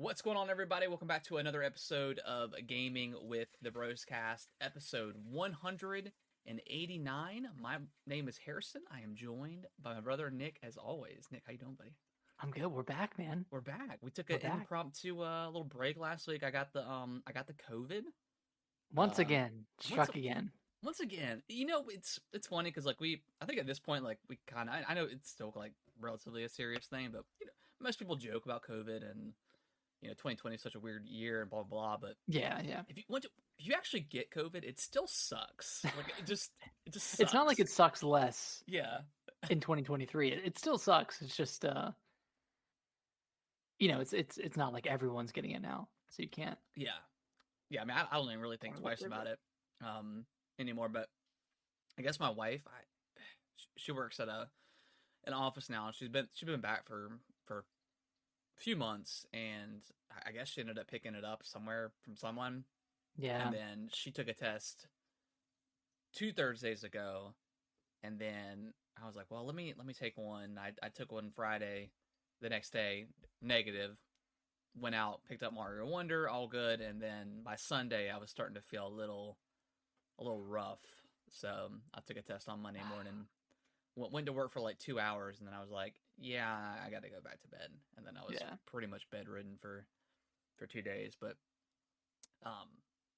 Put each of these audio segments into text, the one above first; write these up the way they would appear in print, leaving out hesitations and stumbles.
What's going on, everybody? Welcome back to another episode of Gaming with the Broscast, episode 189. My name is Harrison. I am joined by my brother Nick, as always. Nick, how you doing, buddy? I'm good. We're back, man. We're back. We took We're an back. impromptu little break last week. I got the COVID. Once Um, again, once struck again. once again, it's funny because I think at this point we kind of I know it's still like relatively a serious thing, but most people joke about COVID and 2020 is such a weird year and blah blah blah. But Yeah. if you actually get COVID, it still sucks. Like it just sucks. It's not like it sucks less Yeah. in 2023. It still sucks. It's just it's not like everyone's getting it now, so you can't. Yeah. I mean, I don't even really think twice about it anymore. But I guess my wife, she works at an office now, and she's been back for a few months, and I guess she ended up picking it up somewhere from someone. Yeah. And then she took a test 2 Thursdays ago, and then I was like, well, let me take one. I took one Friday, the next day, negative. Went out, picked up Mario Wonder, all good, and then by Sunday I was starting to feel a little rough. So I took a test on Monday morning. Went to work for like 2 hours, and then I was like, yeah, I got to go back to bed. And then I was pretty much bedridden for 2 days. But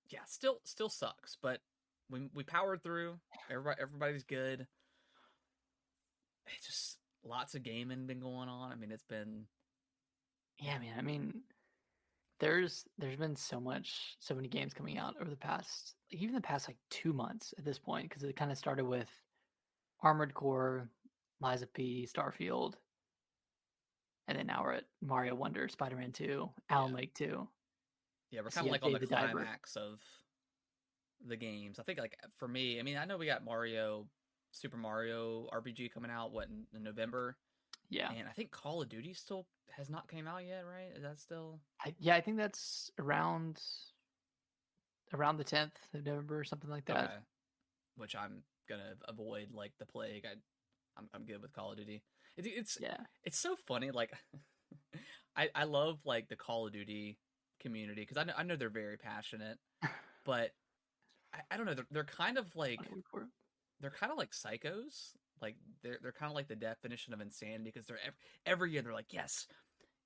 yeah, still sucks. But we powered through. Everybody's good. It's just lots of gaming been going on. I mean, it's been. Yeah, man. I mean, there's been so many games coming out over the past like 2 months at this point, because it kind of started with Armored Core, Liza P, Starfield, and then now we're at Mario Wonder, Spider-Man 2, Alan Wake 2. Yeah, we're kind of like on the climax of the games. I think like for me, I mean, I know we got Super Mario RPG coming out in November. Yeah. And I think Call of Duty still has not came out yet, right? Is that still? I think that's around the 10th of November or something like that. Okay. Which I'm gonna avoid like the plague. I'm good with Call of Duty. It's so funny. Like, I love like the Call of Duty community because I know they're very passionate, but I don't know. They're kind of like psychos. Like they're kind of like the definition of insanity because they're every year they're like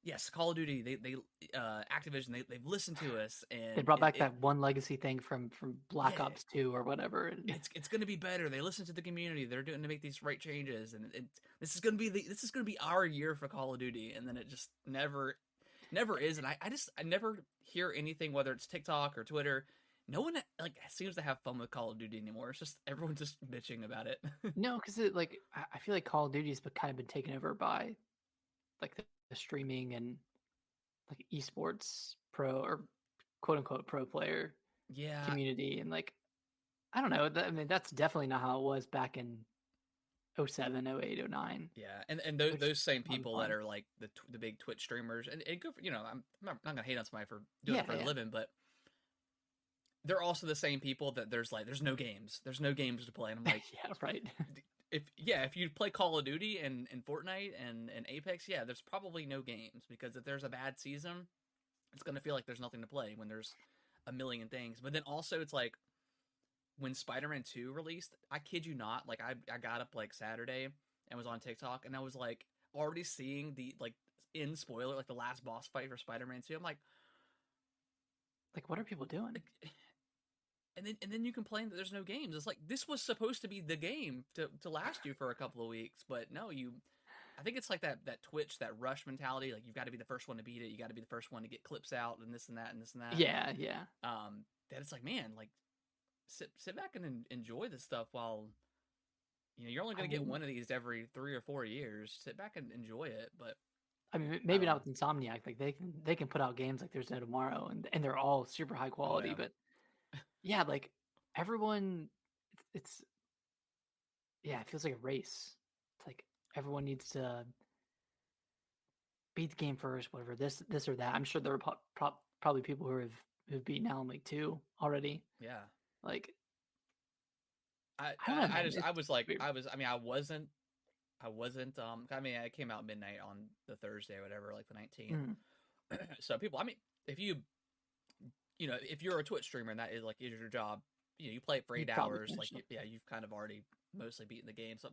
yes, Call of Duty, they Activision, they've listened to us, and they brought back that one legacy thing from Black Ops 2 or whatever. It's gonna be better. They listen to the community. They're doing to make these right changes, and this is gonna be our year for Call of Duty, and then it just never is. And I never hear anything, whether it's TikTok or Twitter. No one like seems to have fun with Call of Duty anymore. It's just everyone's just bitching about it. No, because I feel like Call of Duty's kind of been taken over by like the streaming and like esports pro or quote unquote pro player community, and like I don't know. I mean, that's definitely not how it was back in 07, 08, 09. Yeah, and those same people that are like the big Twitch streamers, and good for, I'm not gonna hate on somebody for doing it for a living, but they're also the same people that there's no games to play, and I'm like, yeah, right. If you play Call of Duty and Fortnite and Apex, there's probably no games, because if there's a bad season, it's gonna feel like there's nothing to play when there's a million things. But then also it's like when Spider-Man 2 released, I kid you not, like I got up like Saturday and was on TikTok, and I was like already seeing the like in spoiler like the last boss fight for Spider-Man 2. I'm like what are people doing? And then you complain that there's no games. It's like, this was supposed to be the game to last you for a couple of weeks, but no, I think it's like that Twitch, that rush mentality. Like, you've got to be the first one to beat it. You got to be the first one to get clips out and this and that and this and that. Yeah. That it's like, man, like sit back and enjoy this stuff while you're only going to get one of these every 3 or 4 years. Sit back and enjoy it. But I mean, maybe not with Insomniac. Like they can put out games like there's no tomorrow, and they're all super high quality, but. Yeah, like everyone, it feels like a race. It's like everyone needs to beat the game first, whatever, this or that. I'm sure there are probably people who've beaten Alan Wake 2 already. Yeah, like I wasn't. I mean, I came out midnight on the Thursday or whatever, like the 19th. So people, I mean, if you if you're a Twitch streamer and that is your job, you play it for You 8 probably hours, like finished it. yeah, you've kind of already mostly beaten the game. So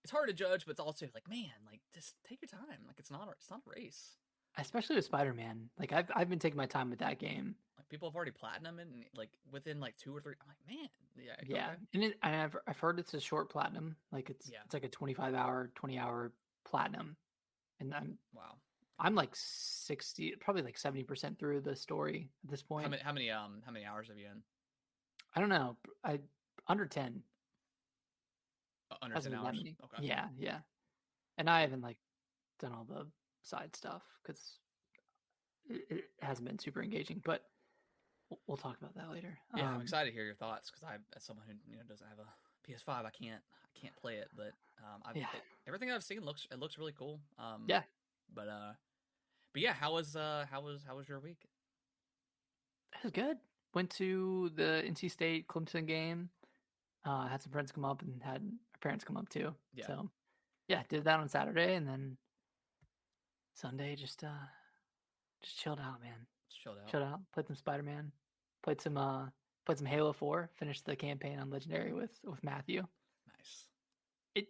it's hard to judge, but it's also like, man, like just take your time. Like it's not a race. Especially with Spider-Man. Like I've been taking my time with that game. Like people have already platinum and like within like 2 or 3. I'm like, man, yeah, Yeah, okay, and I've heard it's a short platinum. Like yeah, it's like a 25-hour, 20-hour platinum, and wow. I'm like 60, probably like 70% through the story at this How point. many how many hours have you in? I don't know. I under 10 Under hasn't 10 been that hours. many. Okay. Yeah, yeah. And I haven't like done all the side stuff because it hasn't been super engaging. But we'll talk about that later. Yeah, I'm excited to hear your thoughts because I, as someone who doesn't have a PS5, I can't play it, but Yeah, everything I've seen looks really cool. yeah. But yeah, how was your week? It was good. Went to the NC State Clemson game. Had some friends come up and had our parents come up too. Yeah, So yeah, did that on Saturday and then Sunday just chilled out, man. just chilled out. Chilled out. Played some Spider-Man. Played some Halo 4. Finished the campaign on Legendary with Matthew. Nice. It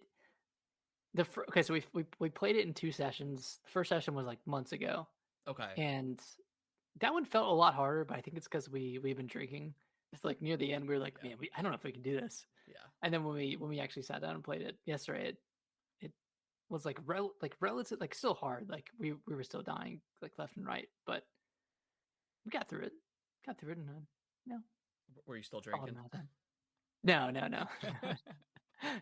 okay, so we played it in 2 sessions. The first session was like months ago, Okay. and that one felt a lot harder. But I think it's because we've been drinking. It's like near the end, we were like, Yeah. man, I don't know if we can do this. Yeah. And then when we actually sat down and played it yesterday, it was like relative, like still hard. Like we were still dying like left and right, but we got through it. Got through it, and no, Were you still solid drinking? amount of time. No,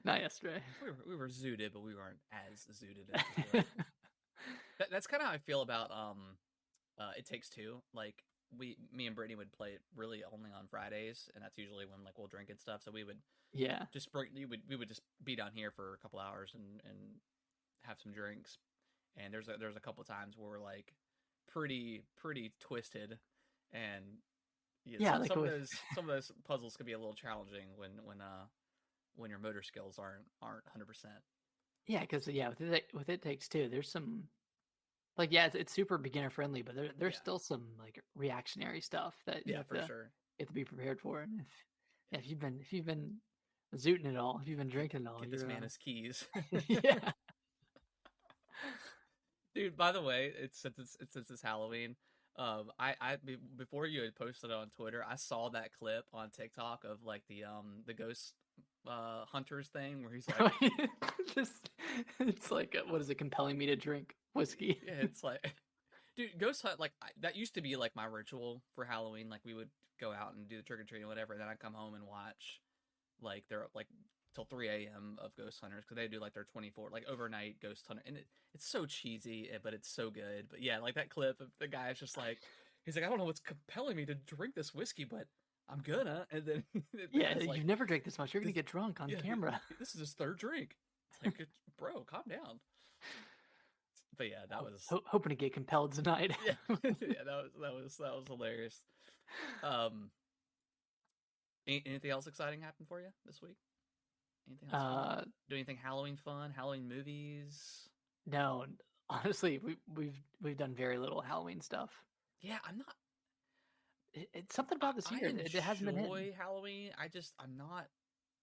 not yesterday. We were zooted, but we weren't as zooted as we were. That's kind of how I feel about It Takes Two. Like me and Brittany would play it really only on Fridays, and that's usually when like we'll drink and stuff. So we would Yeah, just bring we would just be down here for a couple hours and have some drinks. And there's a couple times where we're like pretty twisted, and yeah, like some of with those puzzles could be a little challenging when your motor skills aren't 100%. yeah, because yeah, with it takes two. There's some like yeah, it's super beginner friendly, but there's Yeah. still some like reactionary stuff that you Yeah, have for to sure. you have to be prepared for. And if you've been zooting it all, if you've been drinking it all, Get this you're man his keys. yeah. Dude, by the way, since it's Halloween, before you had posted it on Twitter, I saw that clip on TikTok of like the ghost hunters thing where he's like, Just it's like what is it compelling me to drink whiskey? yeah, it's like, dude, ghost hunt like that used to be like my ritual for Halloween. Like we would go out and do the trick or treating, whatever, and then I'd come home and watch like they're like till 3 a.m. of ghost hunters because they do like their 24 like overnight ghost hunter, and it's so cheesy, but it's so good. But yeah, like that clip of the guy's just like, he's like, I don't know what's compelling me to drink this whiskey, but I'm gonna. And then Yeah, it's like, you've never drank this much. You're gonna this, get drunk on yeah, camera. this is his third drink. It's like, bro, calm down. But yeah, that was Hoping to get compelled tonight. yeah, yeah, that was hilarious. Anything else exciting happened for you this week? Anything else fun? Do anything Halloween fun? Halloween movies? No, honestly, we've done very little Halloween stuff. Yeah, I'm not. It's something about this year. It hasn't been hitting. enjoy Halloween. I'm not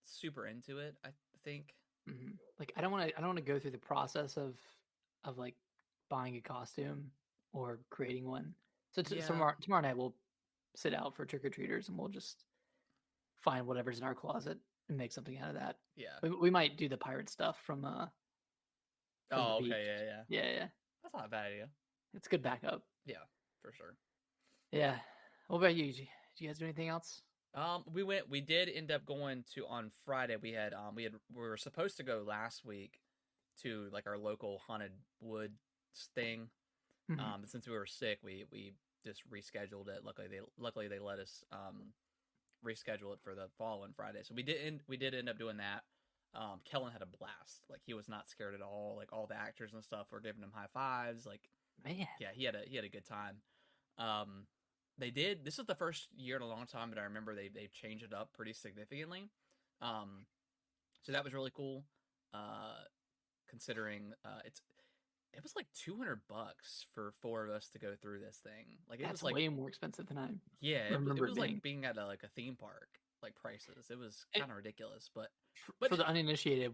super into it. I think. Mm-hmm. Like I don't want to go through the process of like buying a costume or creating one. So Yeah. tomorrow night we'll sit out for trick or treaters and we'll just find whatever's in our closet and make something out of that. Yeah. We might do the pirate stuff from Oh, the okay. beach. Yeah. Yeah. That's not a bad idea. It's good backup. Yeah, for sure. Yeah. What about you? Did you guys do anything else? We did end up going to on Friday. We were supposed to go last week to like our local haunted woods thing. Mm-hmm. But since we were sick, we just rescheduled it. Luckily they let us reschedule it for the following Friday. So we did end up doing that. Kellen had a blast. Like he was not scared at all. Like all the actors and stuff were giving him high fives. Like Man. yeah, he had a good time. This is the first year in a long time that I remember they've changed it up pretty significantly. So that was really cool. Considering it was like $200 for four of us to go through this thing. Like it was That's like, way more expensive than I yeah, it remember it was like being. being at like a theme park, like prices. It was It, kind of ridiculous, but for the uninitiated,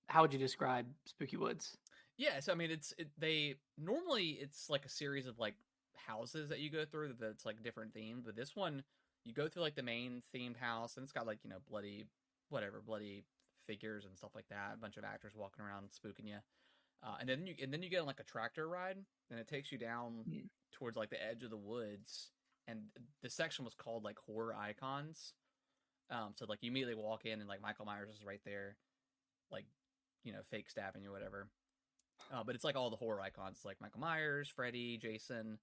how would you describe Spooky Woods? yeah. So I mean, they normally it's like a series of like houses that you go through that's like different themed. But this one, you go through like the main themed house, and it's got like bloody whatever bloody figures and stuff like that. A bunch of actors walking around spooking you. And then you get on like a tractor ride, and it takes you down Mm. towards like the edge of the woods. And the section was called like horror icons. So like you immediately walk in, and like Michael Myers is right there, like fake stabbing you, whatever. But it's like all the horror icons. It's like Michael Myers, Freddy, Jason.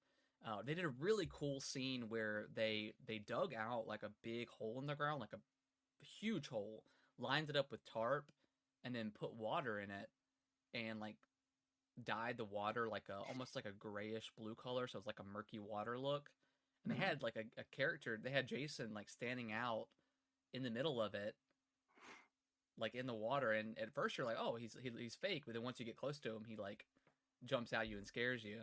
They did a really cool scene where they dug out like a big hole in the ground, like a huge hole, lined it up with tarp, and then put water in it, and like dyed the water like a almost like a grayish blue color, so it's like a murky water look. And they Mm. had like a character. They had Jason like standing out in the middle of it, like in the water. And at first you're like, oh, he's fake, but then once you get close to him, he like jumps at you and scares you.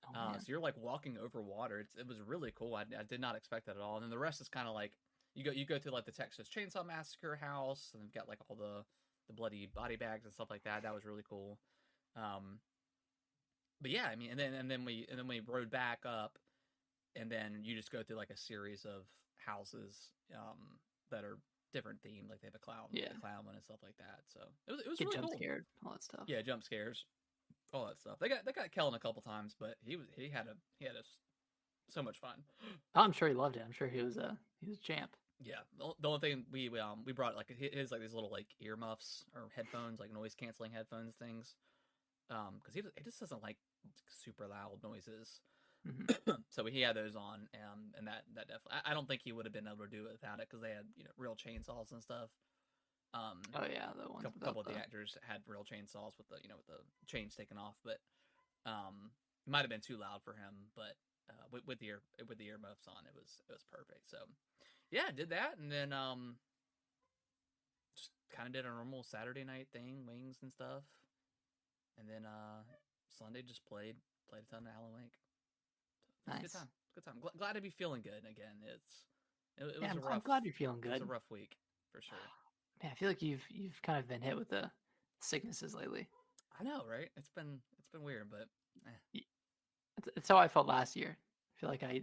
Oh man. So you're like walking over water. It was really cool. I did not expect that at all. And then the rest is kind of like you go through like the Texas Chainsaw Massacre house, and they've got like all the bloody body bags and stuff like that. That was really cool. Um, but yeah, I mean, and then we rode back up, and then you just go through like a series of houses that are different themed. Like they have Yeah. a clown one and stuff like that. So it was Get really jump cool. scared, all that stuff. Yeah, jump scares, all that stuff. They got Kellen a couple times, but he had so much fun. Oh, I'm sure he loved it. I'm sure he was a champ. Yeah, the only thing we brought like his like these little like earmuffs or headphones, like noise canceling headphones things, because he just doesn't like super loud noises. Hmm. So he had those on, and that definitely I don't think he would have been able to do it without it, because they had real chainsaws and stuff. Oh yeah, the ones Couple of the actors had real chainsaws with the with the chains taken off, but it might have been too loud for him. But with the earmuffs on, it was perfect. So yeah, did that, and then just kind of did a normal Saturday night thing, wings and stuff, and then Sunday just played a ton of Alan Wake. So it was a Nice. good time. Good time. Glad to be feeling good again. It Yeah, was a I'm rough. glad you're feeling It was good. a rough week for sure. Man, I feel like you've kind of been hit with the sicknesses lately. I know, right? It's been weird, but Y- It's how I felt last year. I feel like I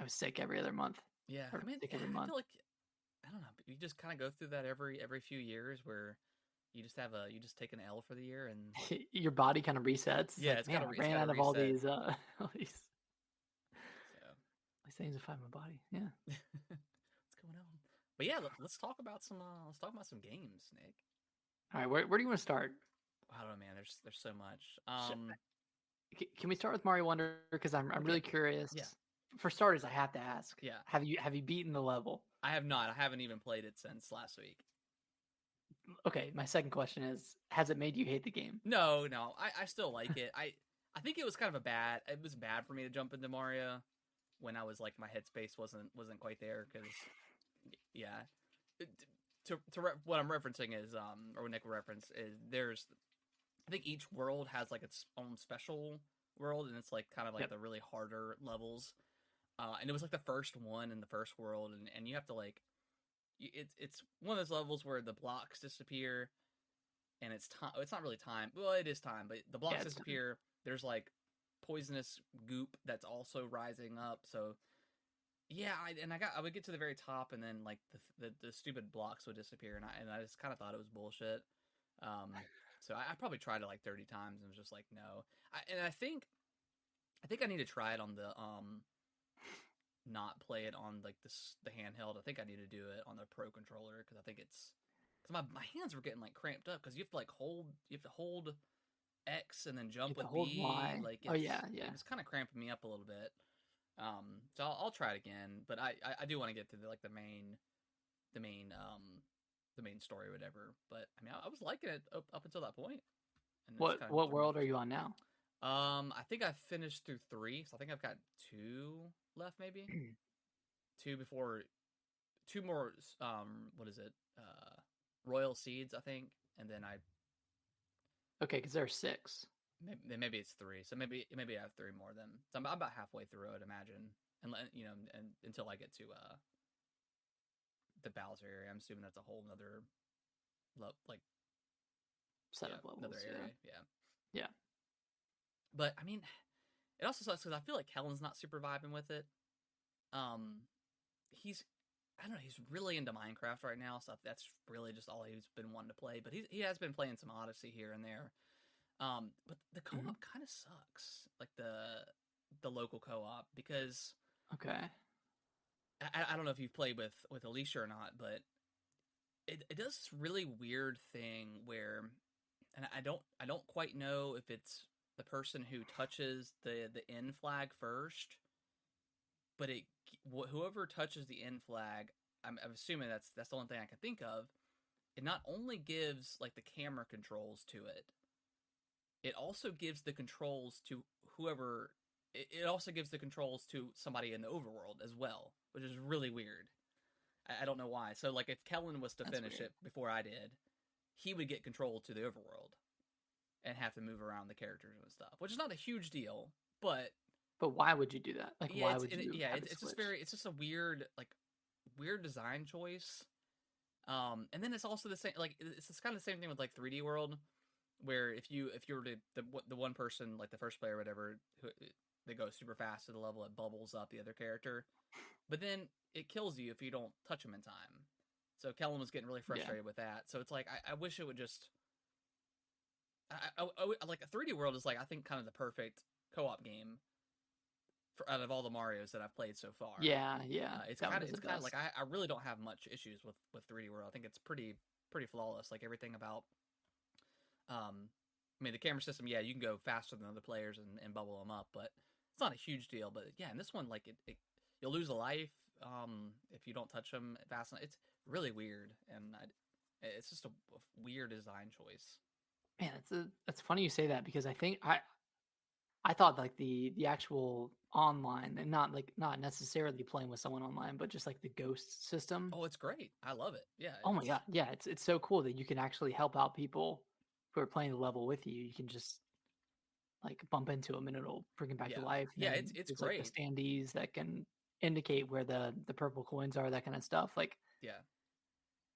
was sick every other month yeah. or I mean, sick every I month. feel like I don't know. But you just kind of go through that every few years, where you just take an L for the year, and Your body kind of resets. It's yeah, like, man, I it's ran got to out of all reset. these all So these things to fight my body. Yeah. what's going on? But yeah, let's talk about some games, Nick. All right, where do you want to start? I don't know, man. There's so much. Can we start with Mario Wonder? Because I'm Okay. really curious. Yeah. For starters, I have to ask. Yeah. Have you beaten the level? I have not. I haven't even played it since last week. Okay, my second question is: has it made you hate the game? No, I still like it. I think it was kind of it was bad for me to jump into Mario when I was like my headspace wasn't quite there, because yeah. What I'm referencing is or what Nick referenced is there's I think each world has like its own special world, and it's like kind of like Yep. the really harder levels. And it was like the first one in the first world, and you have to like it's one of those levels where the blocks disappear, and it's time. It's not really time. Well, it is time, but the blocks It's time. disappear. There's like poisonous goop that's also rising up. So yeah, I would get to the very top, and then like the stupid blocks would disappear, and I just kind of thought it was bullshit. Um, so I probably tried it like 30 times and was just like no. I think I need to try it on the not play it on like the handheld. I think I need to do it on the Pro controller, because I think it's because my hands were getting like cramped up, because you have to hold X and then jump You have with to hold B. Y. Like Oh yeah, yeah. it was kind of cramping me up a little bit. So I'll try it again, but I do want to get to the main the main story or whatever. But I mean, I was liking it up until that point, and it's kind of What threw me off world for are a you second. on now? I think I finished through 3, so I think I've got 2 left, maybe 2 before 2 more. What is it? Royal Seeds, I think, and then I Okay, because there are 6. maybe it's 3. So maybe I have 3 more than. So I'm about halfway through, I'd imagine, and and until I get to the Bowser area, I'm assuming that's a whole nother like Set of levels. another area. Yeah. Yeah. But I mean, it also sucks because I feel like Kellen's not super vibing with it. He's I don't know, he's really into Minecraft right now, so that's really just all he's been wanting to play. But he has been playing some Odyssey here and there. But the co-op kind of sucks, like the local co-op, because Okay. I don't know if you've played with Alicia or not, but it does this really weird thing where, and I don't quite know if it's the person who touches the N flag first, but whoever touches the N flag, I'm assuming that's the only thing I can think of. It not only gives like the camera controls to it, it also gives the controls to whoever. It also gives the controls to somebody in the overworld as well, which is really weird. I don't know why. So like, if Kellen was to finish it before I did, he would get control to the overworld and have to move around the characters and stuff, which is not a huge deal, but why would you do that? Like, yeah, why would you? It's just it's just a weird design choice. And then it's also the same, like it's kind of the same thing with like 3D World, where if you were to the one person, like the first player or whatever, who they go super fast to the level, it bubbles up the other character, but then it kills you if you don't touch them in time. So Kellen was getting really frustrated with that. So it's like I wish it would just. Like a 3D World is like, I think, kind of the perfect co-op game out of all the Marios that I've played so far. Yeah. It's kind of like I really don't have much issues with 3D World. I think it's pretty flawless. Like everything about, I mean, the camera system. Yeah, you can go faster than other players and bubble them up, but it's not a huge deal. But yeah, in this one, like you'll lose a life if you don't touch them fast enough. It's really weird, and it's just a weird design choice. Man, it's funny you say that, because I think I thought like the actual online, and not necessarily playing with someone online, but just like the ghost system. Oh, it's great. I love it. Yeah. Oh my god, yeah, it's so cool that you can actually help out people who are playing the level with you. You can just like bump into them and it'll bring them back to life. And yeah, then it's there's great. like the standees that can indicate where the purple coins are, that kind of stuff. Like, yeah,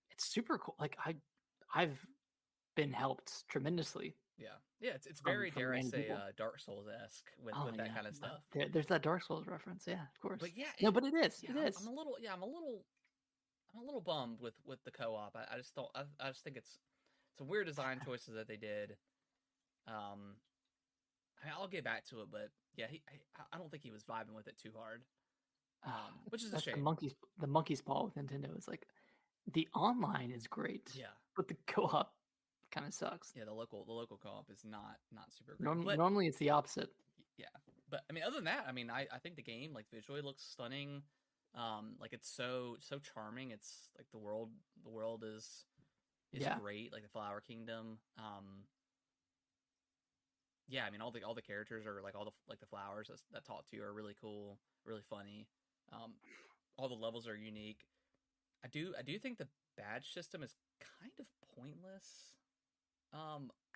it's super cool. Like I've been helped tremendously. Yeah, it's very, from dare I random say, people. Dark Souls esque with that kind of stuff. There's that Dark Souls reference, yeah, of course. But yeah, no, but it is. Yeah, it is. I'm a little bummed with the co-op. I just don't. I just think it's some weird design choices that they did. I mean, I'll get back to it, but yeah, I don't think he was vibing with it too hard. Which is a shame. The monkey's paw with Nintendo is like, the online is great, but the co-op kind of sucks. Yeah, the local co-op is not super great. Normally it's the opposite. Yeah, but I mean, other than that, I mean, I think the game, like, visually looks stunning. Like, it's so charming. It's like the world is great, like the Flower Kingdom. Yeah, I mean, all the characters are like, all the flowers that talk to you are really cool, really funny. All the levels are unique. I do think the badge system is kind of pointless.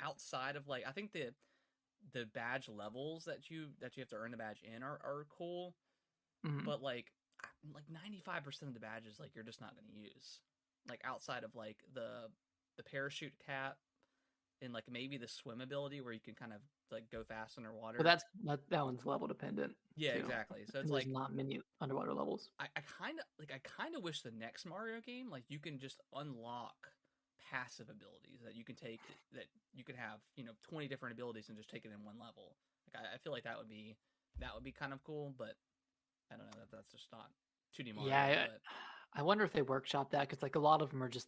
Outside of, like, I think the badge levels that you have to earn the badge in are cool, but like 95% of the badges, like, you're just not going to use. Like, outside of like the parachute cap and like maybe the swim ability where you can kind of like go fast underwater. But that one's level dependent. Yeah, too. Exactly. So it's like not many underwater levels. I kind of wish the next Mario game, like, you can just unlock passive abilities that you can take, that you could have 20 different abilities and just take it in one level. Like, I feel like that would be kind of cool, but I don't know, that's just not 2D Mario. Yeah, I wonder if they workshop that, because like a lot of them are just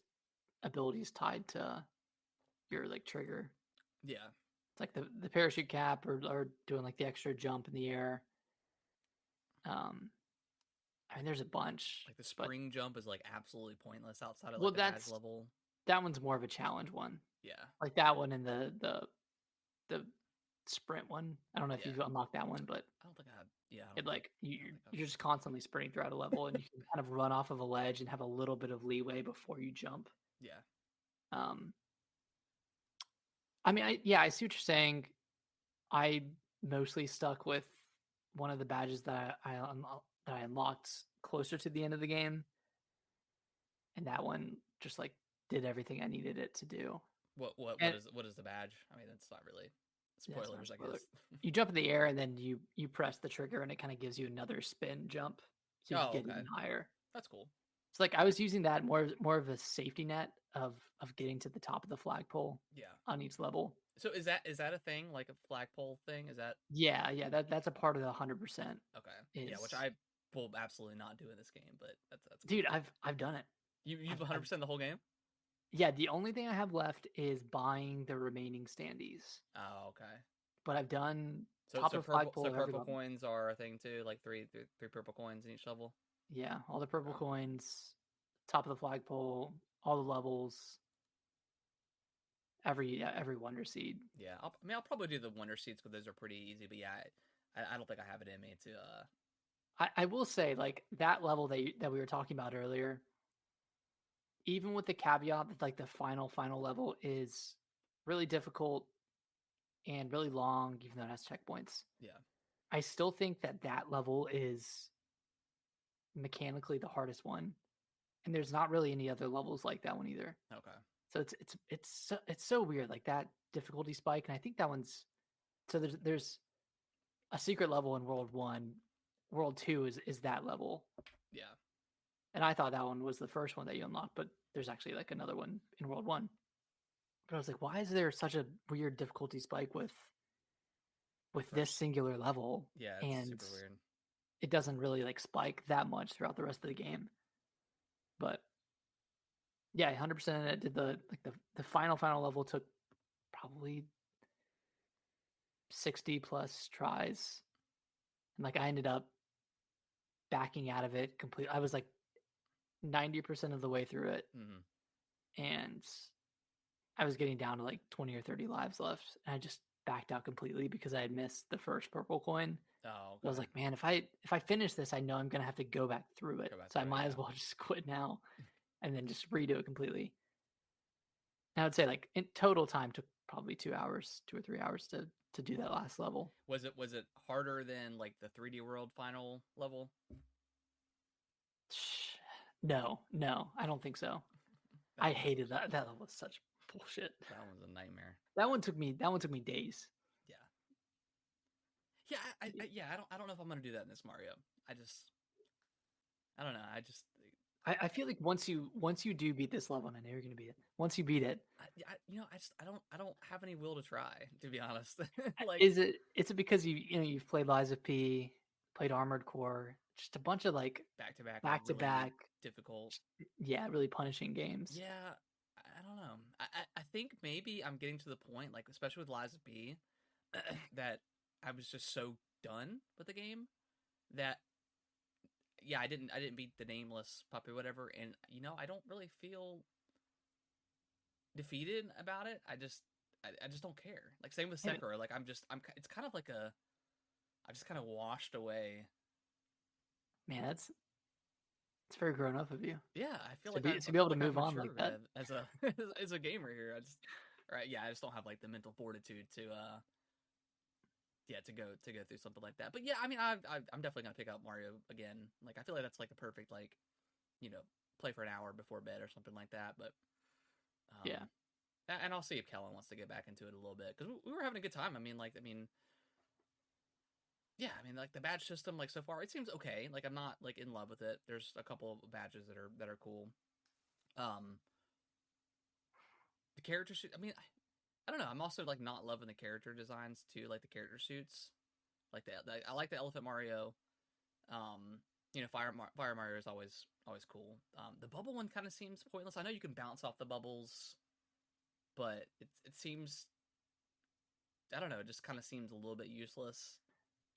abilities tied to your like trigger. Yeah, it's like the parachute cap, or doing like the extra jump in the air. I mean, there's a bunch. Like the spring jump is like absolutely pointless outside of like the badge level. That one's more of a challenge one. Yeah, like that one, and the sprint one. I don't know if you've unlocked that one, but I don't think I have. Yeah, you're just constantly sprinting throughout a level, and you can kind of run off of a ledge and have a little bit of leeway before you jump. Yeah. I mean, I see what you're saying. I mostly stuck with one of the badges that that I unlocked closer to the end of the game, and that one just like did everything I needed it to do. And What is the badge? I mean, that's not really that's not a spoilers, I spoiler. guess. You jump in the air and then you press the trigger and it kind of gives you another spin jump, so you can Oh, get okay, even higher. that's cool. It's like I was using that more of a safety net of getting to the top of the flagpole Yeah. on each level. So is that a thing, like a flagpole thing? Is that Yeah, that's a part of the 100%. okay? Yeah, which Is I will absolutely not do in this game, but that's cool. dude, I've done it. You've I've 100% the whole game? Yeah, the only thing I have left is buying the remaining standees. Oh, okay. But I've done So top of the flagpole every purple level. coins are a thing too, like three purple coins in each level. Yeah, all the purple Oh. coins, top of the flagpole, all the levels, every wonder seed. Yeah, I'll probably do the wonder seeds because those are pretty easy. But yeah, I don't think I have it in me to. I will say like that level that we were talking about earlier, even with the caveat that like the final level is really difficult and really long, even though it has checkpoints. Yeah. I still think that that level is mechanically the hardest one, and there's not really any other levels like that one either. Okay. So it's so weird, like that difficulty spike, and I think that one's so there's a secret level in World 1. World 2 is that level. Yeah. And I thought that one was the first one that you unlocked, but there's actually like another one in World 1. But I was like, why is there such a weird difficulty spike with this singular level? Yeah, it's And super weird. it doesn't really like spike that much throughout the rest of the game. But yeah, 100% it did the final level took probably 60 plus tries. And like I ended up backing out of it completely. I was like 90% of the way through it, and I was getting down to like 20 or 30 lives left, and I just backed out completely because I had missed the first purple coin. Oh, okay. I was like, man, if I finish this, I know I'm gonna have to go back through it. So I might as well just quit now and then just redo it completely. And I would say like in total time took probably 2 hours, 2 or 3 hours to do that last level. Was it harder than like the 3D World final level? No, I don't think so. I hated that. That was such bullshit. That one's a nightmare. That one took me days. Yeah. Yeah, I don't know if I'm gonna do that in this Mario. I don't know. I feel like once you do beat this level, and I know you're gonna beat it. Once you beat it, I don't have any will to try, to be honest. Like, is it because you've played Lies of P, played Armored Core, just a bunch of like back to back, back to back difficult. Yeah, really punishing games. Yeah, I don't know. I think maybe I'm getting to the point, like especially with Lies of P, that I was just so done with the game that yeah, I didn't beat the nameless puppy, whatever, and I don't really feel defeated about it. I just don't care. Like same with Sekiro. Like it's kind of like I just kind of washed away. Man, it's very grown up of you. Yeah, I feel to like to be able to move on like that as a as a gamer here. I just don't have like the mental fortitude to to go through something like that. But yeah, I mean, I'm definitely gonna pick up Mario again. Like I feel like that's like a perfect like play for an hour before bed or something like that. But yeah, and I'll see if Kellen wants to get back into it a little bit because we were having a good time. Yeah, I mean, like the badge system, like so far, it seems okay. Like I'm not like in love with it. There's a couple of badges that are cool. The character suit. I mean, I don't know. I'm also like not loving the character designs too, like the character suits. Like I like the Elephant Mario. Fire Mario is always cool. The bubble one kind of seems pointless. I know you can bounce off the bubbles, but it seems, I don't know. It just kind of seems a little bit useless.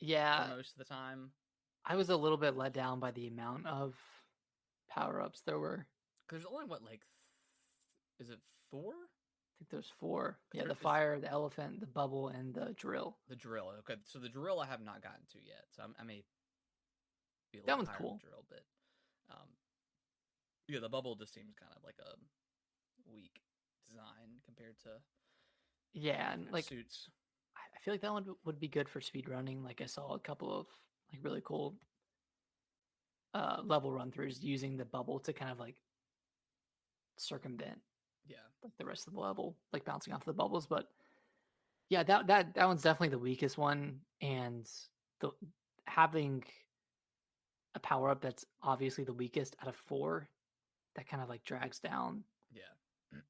Yeah, for most of the time. I was a little bit let down by the amount of power-ups there were. There's only is it 4? I think there's 4. Yeah, the fire, the elephant, the bubble, and the drill. The drill. Okay, so the drill I have not gotten to yet. So I may be a that little one's cool. Drill, but yeah, the bubble just seems kind of like a weak design compared to and like suits. I feel like that one would be good for speed running. Like I saw a couple of like really cool level run throughs using the bubble to kind of like circumvent Yeah. like the rest of the level, like bouncing off the bubbles. But yeah, that one's definitely the weakest one, and the having a power up that's obviously the weakest out of four, that kind of like drags down Yeah.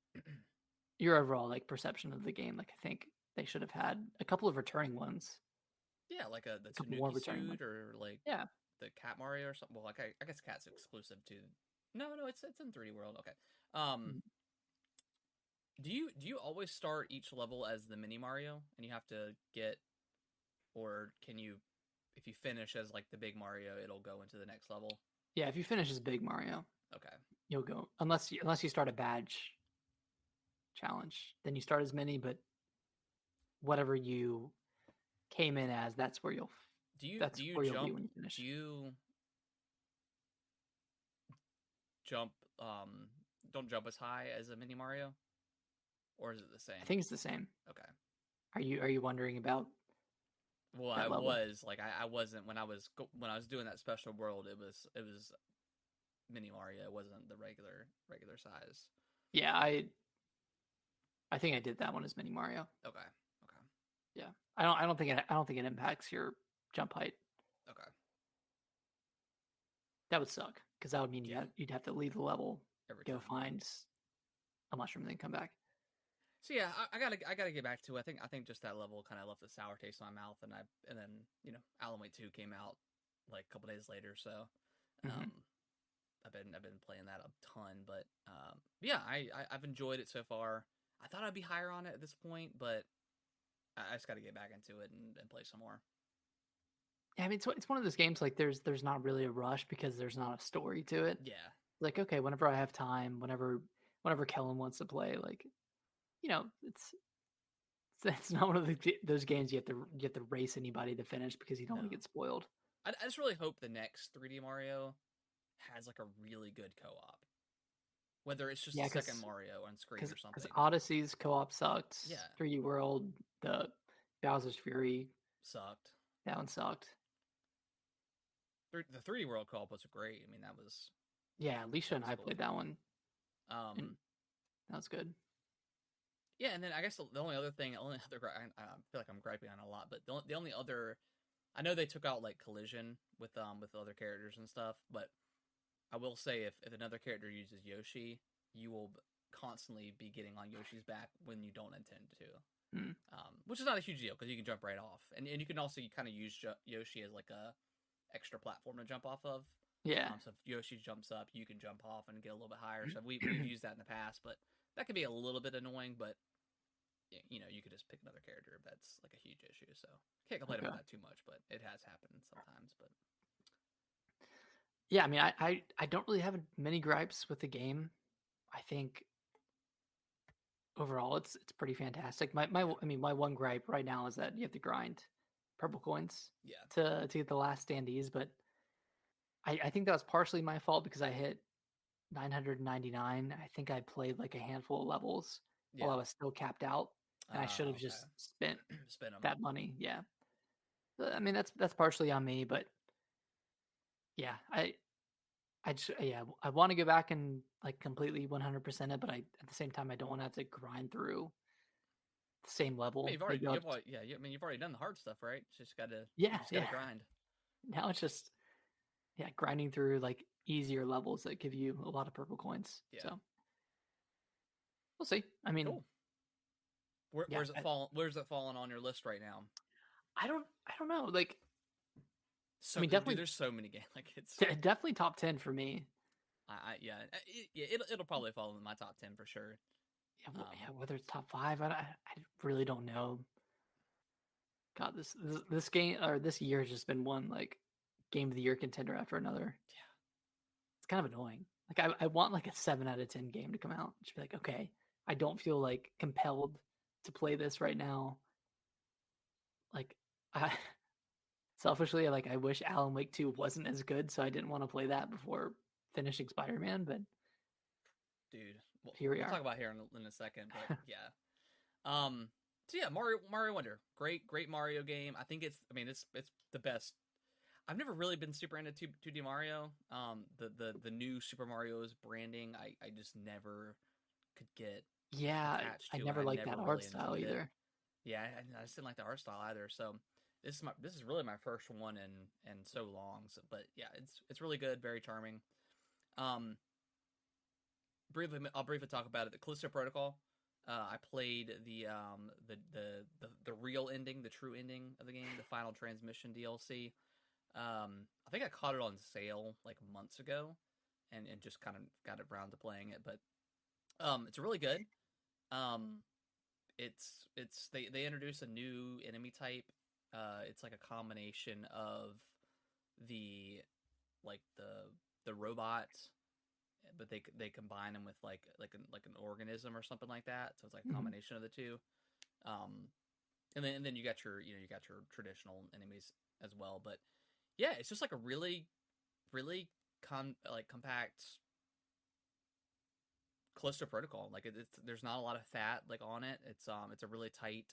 your overall like perception of the game. Like I think they should have had a couple of returning ones, Yeah, like the a couple more Tanuki returning suit ones. or like Yeah. the Cat Mario or something. Well, like I guess Cat's exclusive to. No, it's in 3D World. Okay. Um, Mhm. do you always start each level as the mini Mario and you have to get, or can you, if you finish as like the big Mario, it'll go into the next level? Yeah, if you finish as Big Mario, Okay. you'll go unless you start a badge challenge, then you start as many, but whatever you came in as, Do that's you where you'll be jump? when you Do finish. you jump? Don't jump as high as a mini Mario, or is it the I same? think it's the same. Okay. Are you wondering about Well, I that level? was like I wasn't when when I was doing that special world. It was mini Mario. It wasn't the regular size. Yeah, I think I did that one as Mini Mario. Okay. Okay. Yeah. I don't think it impacts your jump height. Okay. That would suck because that would mean Yeah. you'd have to leave the level, Every go time. find a mushroom, and then come back. So yeah, I gotta get back to. I think just that level kind of left a sour taste in my mouth, and then Alan Wake 2 came out like a couple days later, so Hmm. um, I've been playing that a ton, but yeah, I've enjoyed it so far. I thought I'd be higher on it at this point, but I just got to get back into it and play some more. Yeah, I mean it's one of those games like there's not really a rush because there's not a story to it. Yeah, Like okay, whenever I have time, whenever Kellen wants to play, like it's not one of those games you have to race anybody to finish because you don't no, want to get spoiled. I just really hope the next 3D Mario has like a really good co-op, whether it's just Yeah, a second because Mario on screen because or because something. Odyssey's co-op sucked. Yeah, 3D World, the Bowser's Fury, sucked. that one sucked. The 3D World co-op was great. I mean, Yeah, Alicia that and was I cool. played that one, and Um, that was good. yeah, and then I guess the only other thing, I feel like I'm griping on a lot, but the only other, I know they took out like collision with other characters and stuff, but I will say if another character uses Yoshi, you will constantly be getting on Yoshi's back when you don't intend to. Mm. Which is not a huge deal because you can jump right off, and you can also kind of use Yoshi as like a extra platform to jump off of. Yeah. So if Yoshi jumps up, you can jump off and get a little bit higher. So we've used that in the past, but that could be a little bit annoying. But you could just pick another character if that's like a huge issue. So can't complain Okay. about that too much, but it has happened sometimes. But Yeah, I mean, I don't really have many gripes with the game. I think overall it's pretty fantastic. yeah, I mean, my one gripe right now is that you have to grind purple coins yeah, to get the last standees, but I think that was partially my fault because I hit 999. I think I played like a handful of levels while I yeah. was still capped out, and I should have just Okay. spent Spin them. that money. Yeah, I mean that's partially on me, but yeah, I want to go back and like completely 100% it, but at the same time I don't want to have to grind through the same I mean, level. Maybe I'll just yeah. I mean, you've already done the hard stuff, right? You yeah just yeah. gotta grind. Now it's just yeah grinding through like easier levels that give you a lot of purple coins. Yeah, So we'll see. I mean, cool. yeah, Where's it falling on your list right now? I don't know. Like I So, mean, dude, definitely there's so many games. Like definitely top 10 for me. yeah, it'll probably fall in my top 10 for sure. Yeah, Um, whether it's top 5, I really don't know. God, this game or this year has just been one like game of the year contender after another. yeah, It's kind of annoying. Like I want like a 7 out of 10 game to come out. Just be like, okay, I don't feel like compelled to play this right now. Like I selfishly like I wish Alan Wake 2 wasn't as good, so I didn't want to play that before finishing Spider-Man, but dude. here we We'll are. talk about here in a second, but yeah. Um, So yeah, Mario Wonder, great Mario game. I think it's the best. I've never really been super into 2D Mario. The new Super Mario's branding, I just never could get Yeah, attached I to, and never I liked that never art really style enjoyed it. either. Yeah, I just didn't like the art style either. So this is really my first one in so long. So, but yeah, it's really good, very charming. Um, I'll briefly talk about it. The Callisto Protocol. I played the real ending, the true ending of the game, the Final Transmission DLC. I think I caught it on sale like months ago, and just kind of got around to playing it. But it's really good. Um, they introduce a new enemy type. It's like a combination of the the robots, but they combine them with like an organism or something like that. So it's like a Mhm. combination of the two. Um, and then you got you got your traditional enemies as well. But yeah, it's just like a really compact Callisto Protocol. Like it's there's not a lot of fat like on it. It's a really tight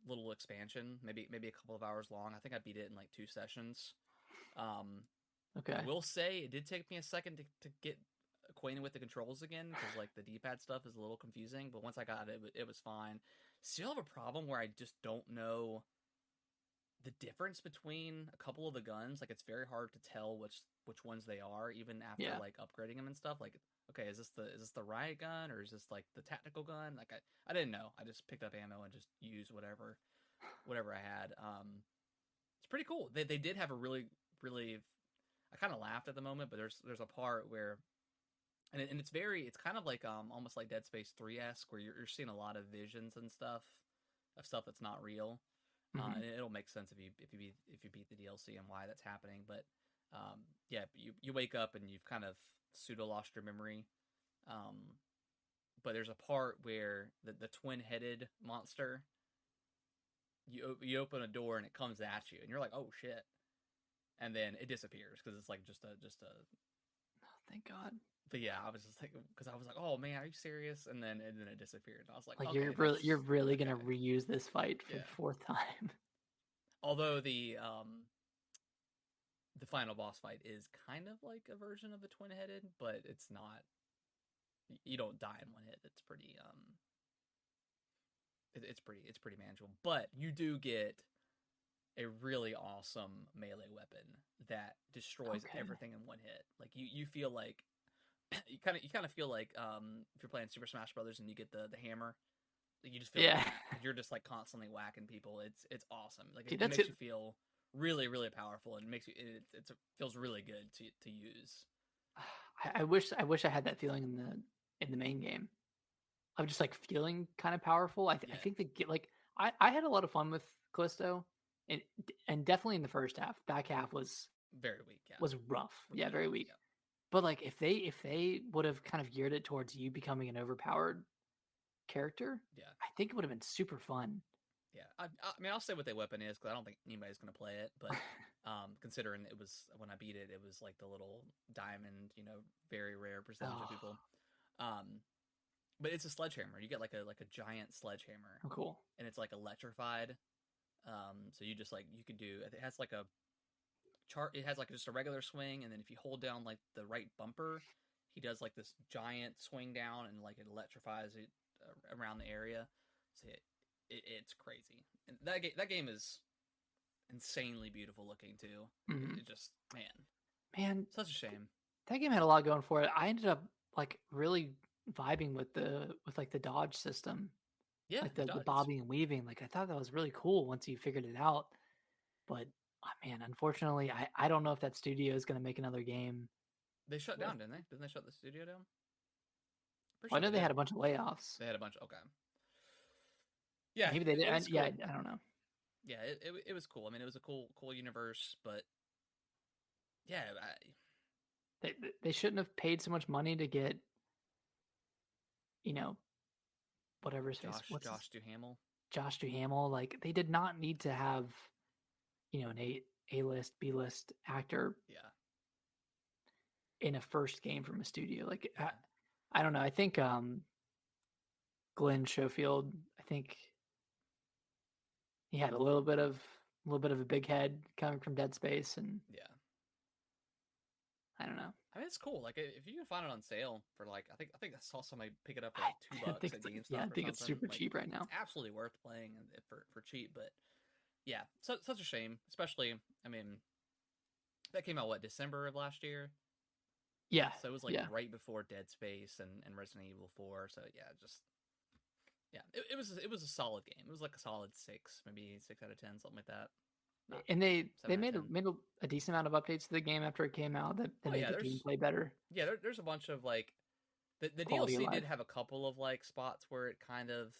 little expansion, maybe a couple of hours long. I think I beat it in like 2 sessions. Um, I Okay. will say it did take me a second to get acquainted with the controls again because like the D-pad stuff is a little confusing. But once I got it, it was fine. Still have a problem where I just don't know the difference between a couple of the guns. Like it's very hard to tell which ones they are, even after Yeah. like upgrading them and stuff. Like, okay, is this the riot gun or is this like the tactical gun? Like I didn't know. I just picked up ammo and just used whatever I had. It's pretty cool. They did have a really. I kind of laughed at the moment, but there's a part where and it's kind of like almost like Dead Space 3-esque where you're seeing a lot of visions and stuff of stuff that's not real. Hmm. And it'll make sense if you beat the DLC and why that's happening. But yeah, you wake up and you've kind of pseudo lost your memory. Um, but there's a part where the twin headed monster you open a door and it comes at you and you're like, oh shit, and then it disappears because it's like just a. Oh, thank God. But yeah, I was just like, because I was like, oh man, are you serious? And then it disappeared. And I was like, Like okay, you're that's really okay. gonna reuse this fight for the Yeah. fourth time. Although the final boss fight is kind of like a version of the twin headed, but it's not. You don't die in one hit. It's pretty manageable. But you do get a really awesome melee weapon that destroys Okay. everything in one hit. Like you feel like you kind of feel like if you're playing Super Smash Brothers and you get the hammer, you just feel like Yeah. that because you're just like constantly whacking people. It's awesome. Like See, it that's makes it. you feel really powerful and makes you it feels really good to use. I wish I had that feeling in the main game. I'm just like feeling kind of powerful. I Yeah, think like I had a lot of fun with Callisto, and and definitely in the first half. Back half very weak. Yeah, was rough. Yeah, really very rough. weak. Yeah, But like if they would have kind of geared it towards you becoming an overpowered character, yeah, I think it would have been super fun. yeah. I mean, I'll say what the weapon is because I don't think anybody's gonna play it. But considering it was when I beat it, it was like the little diamond, very rare percentage of Oh, people. Um, but it's a sledgehammer. You get like a giant sledgehammer, oh, cool. and it's like electrified. So you just like you could do. It has like a chart. It has like just a regular swing, and then if you hold down like the right bumper, he does like this giant swing down, and like it electrifies it around the area. So it's crazy. And that game is insanely beautiful looking too. Mhm. It just man, Man, such a shame. that game had a lot going for it. I ended up like really vibing with like the dodge system, Yeah, like it the does. bobbing and weaving. Like I thought that was really cool once you figured it out. But oh, man, unfortunately, I don't know if that studio is going to make another game They shut with. down, didn't they? Didn't they shut the studio down? Pretty Well, I sure know they they had did. a bunch of layoffs. They had a bunch. Okay. Yeah, Maybe they did. it was Yeah, cool. I don't know. Yeah, it was cool. I mean, it was a cool universe, but yeah, They shouldn't have paid so much money to get, you know, whatever his face. What's his, Josh Duhamel. Josh Duhamel? Like they did not need to have, an A list, B list actor Yeah, in a first game from a studio. Like yeah, I don't know. I think Glenn Schofield, I think he had a little bit of a big head coming from Dead Space, and Yeah. I don't know. I mean, it's cool. Like, if you can find it on sale for like, I think I saw somebody pick it up for like $2 at GameStop I or think it's something. super Like, cheap right now. it's absolutely worth playing for cheap. But yeah, such a shame. Especially, I mean, that came out what, December of last year. Yeah, So it was like yeah. right before Dead Space and Resident Evil 4. So yeah, just it was a solid game. It was like a solid 6, maybe 6 out of 10, something like that. Not And they 7 out of made 10. a decent amount of updates to the game after it came out that Oh made yeah, the gameplay better, there's a bunch of like the quality of DLC did life. have a couple of like spots where it kind of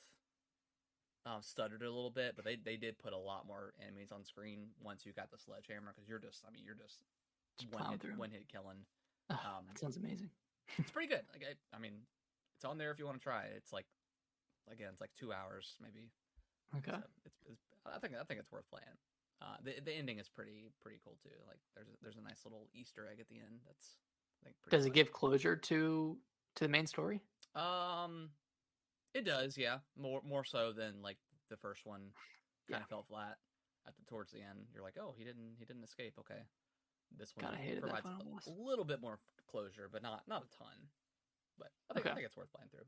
stuttered a little bit, but they did put a lot more enemies on screen once you got the sledgehammer, because you're just Just plowing through. one hit killing. Oh, that sounds amazing. It's pretty good. Like I mean, it's on there if you want to try it. It's like, again, it's like 2 hours maybe. Okay. So it's I think it's worth playing. The ending is pretty cool too. Like there's a nice little Easter egg at the end. That's, I think, pretty Does it fun. give closure to the main story? It does, yeah. More so than like the first one. Kind of fell flat towards the end. You're like, oh, he didn't escape. Okay, this one God, I hated that provides final boss. a little bit more closure, but not a ton. But I think it's worth playing through.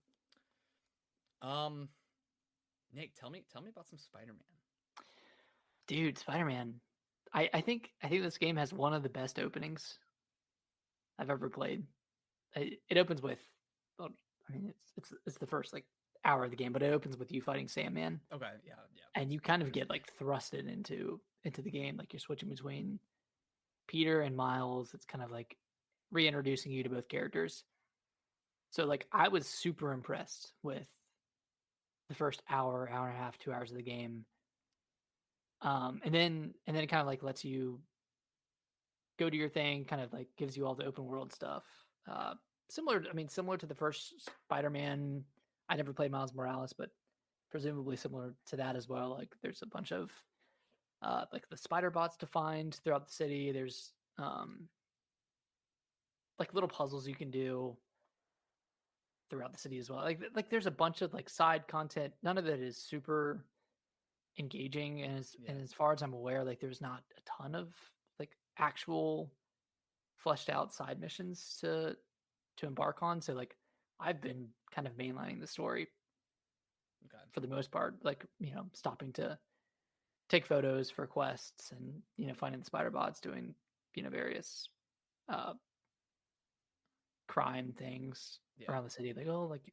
Nick, tell me about some Spider-Man. Dude, Spider-Man. I think this game has one of the best openings I've ever played. It opens with, well, I mean, it's the first like hour of the game, but it opens with you fighting Sandman. Okay, yeah. And you kind of get like thrusted into the game, like you're switching between Peter and Miles. It's kind of like reintroducing you to both characters. So like I was super impressed with the first hour and a half, 2 hours of the game. And then it kind of like lets you go do your thing, kind of like gives you all the open world stuff. Similar to the first Spider-Man. I never played Miles Morales, but presumably similar to that as well. Like there's a bunch of like the spider bots to find throughout the city. There's like little puzzles you can do throughout the city as well. Like there's a bunch of like side content. None of it is super engaging, and as far as I'm aware, like there's not a ton of like actual fleshed out side missions to embark on. So like I've been kind of mainlining the story for the most part, like, stopping to take photos for quests and, finding the spider bots, doing, various crime things around the city. Like, oh, like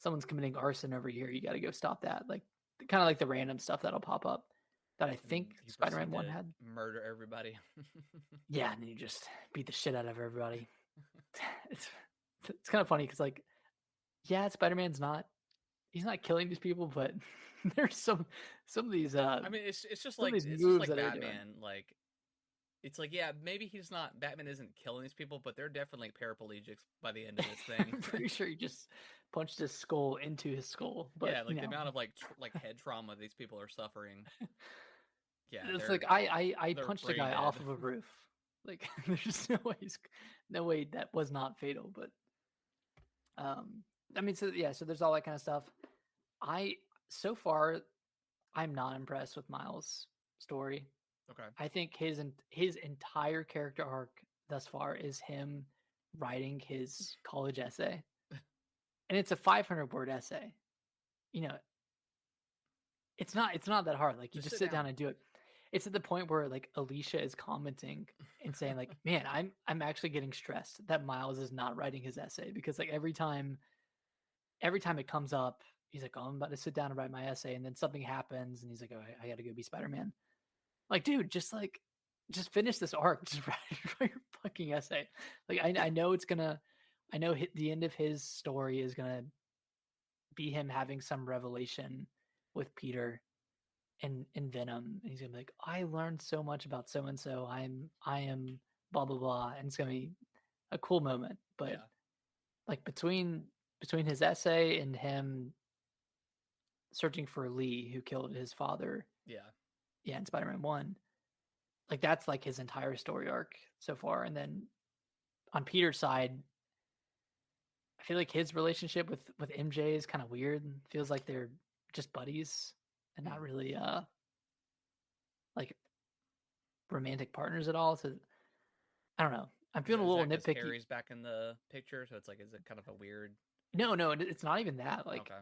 someone's committing arson over here. You got to go stop that. Like kind of like the random stuff that'll pop up that I think Spider-Man 1 had. Murder everybody. Yeah, and then you just beat the shit out of everybody. It's kind of funny because, like, yeah, Spider-Man's he's not killing these people, but there's some of these. I mean, it's just like Batman. Like, it's like, yeah, maybe Batman isn't killing these people, but they're definitely paraplegics by the end of this thing. I'm pretty sure he just punched his skull into his skull. But yeah, like the amount of like head trauma these people are suffering. Yeah, it's like I punched a guy off of a roof. Like there's no way that was not fatal. But I mean, so there's all that kind of stuff. So far, I'm not impressed with Miles' story. Okay. I think his entire character arc thus far is him writing his college essay, and it's a 500-word essay. It's not that hard. Like you just sit down and do it. It's at the point where like Alicia is commenting and saying like, "Man, I'm actually getting stressed that Miles is not writing his essay because like every time it comes up, he's like, oh, I'm about to sit down and write my essay, and then something happens, and he's like, oh, I got to go be Spider-Man." Like, dude, just finish this arc. Just write your fucking essay. Like, I know the end of his story is gonna be him having some revelation with Peter and Venom, and he's gonna be like, I learned so much about so and so. I am blah blah blah, and it's gonna be a cool moment. But like between his essay and him searching for Lee, who killed his father, in Spider-Man 1, like that's like his entire story arc so far. And then on Peter's side, I feel like his relationship with MJ is kind of weird. It feels like they're just buddies and not Hmm. really like romantic partners at all. So I don't know. I'm feeling a Is little that because nitpicky. Harry's back in the picture? So it's like, is it kind of a weird? No, it's not even that. Like Okay,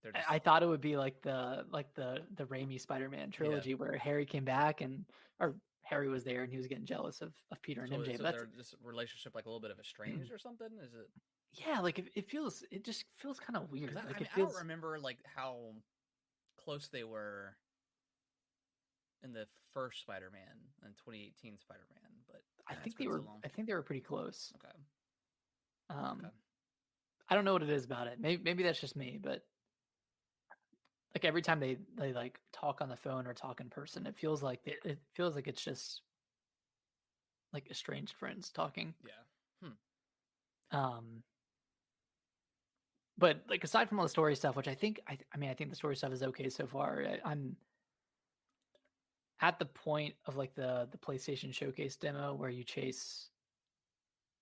they're I just thought it would be like the Raimi Spider-Man yeah. trilogy where Harry came back and or Harry was there and he was getting jealous of Peter and MJ. So But they're just relationship like a little bit of that's estranged or something. Is it? yeah, like it just feels kind of Because weird. I Like mean it I don't feels remember like how close they were in the first Spider-Man and 2018 Spider-Man, but man, it's been so long. I think they were pretty close. Okay, Um okay. I don't know what it is about it. Maybe that's just me, but like every time they like talk on the phone or talk in person, it feels like it feels like it's just like estranged friends talking. Yeah. Hmm. Um but like aside from all the story stuff, which I mean I think the story stuff is okay so far. I'm at the point of like the PlayStation Showcase demo where you chase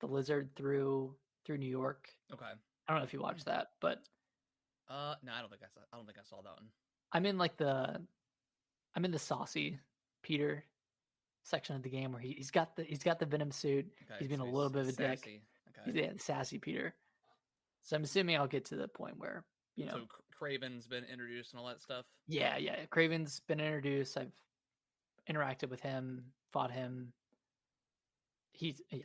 the lizard through New York. Okay. I don't know if you watched that, but No, I don't think I saw. I don't think I saw that one. I'm in like I'm in the saucy Peter section of the game where he's got the Venom suit. Okay, He's being so a little bit he's of a dick. sassy. Okay. He's sassy Peter. So I'm assuming I'll get to the point where So Craven's been introduced and all that stuff. yeah. Craven's been introduced. I've interacted with him, fought him. He's yeah.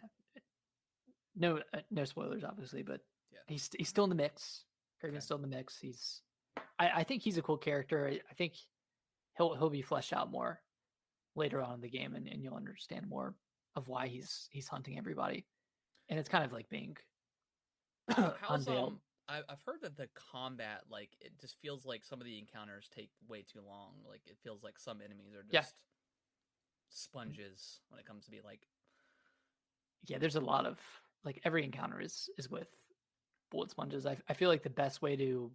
No spoilers, obviously, but Yeah. he's still in the mix. Craven's Okay. still in the mix. I think he's a cool character. I think he'll be fleshed out more later Okay. on in the game, and you'll understand more of why he's hunting everybody. And it's kind of like being How's unveiled. I've heard that the combat like it just feels like some of the encounters take way too long. Like it feels like some enemies are Yeah, just sponges when it comes to be like yeah. There's a lot of like every encounter is with bullet sponges. I feel like the best way to,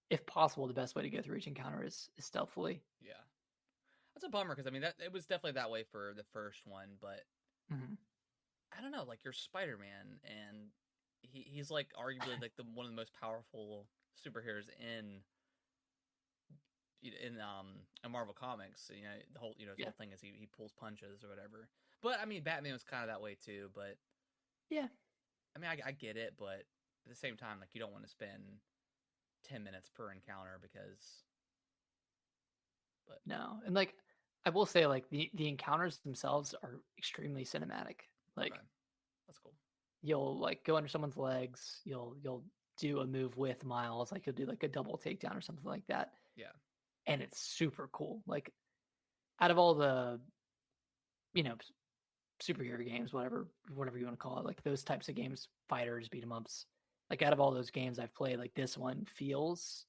if possible, the best way to go through each encounter is stealthily. yeah. That's a bummer because I mean that it was definitely that way for the first one, but Mm-hmm. I don't know. Like you're Spider Man, and he's like arguably like the one of the most powerful superheroes in Marvel Comics. You know the whole his Yeah, whole thing is he pulls punches or whatever. But I mean Batman was kind of that way too. But yeah. I mean I get it, but at the same time like you don't want to spend 10 minutes per encounter because. But No, and like I will say, like the encounters themselves are extremely cinematic. okay, Like that's cool. you'll like go under someone's legs. You'll do a move with Miles. Like you'll do like a double takedown or something like that, Yeah, and it's super cool. Like out of all the you know superhero games, whatever you want to call it, like those types of games, fighters, beat 'em ups. Like out of all those games I've played, like this one feels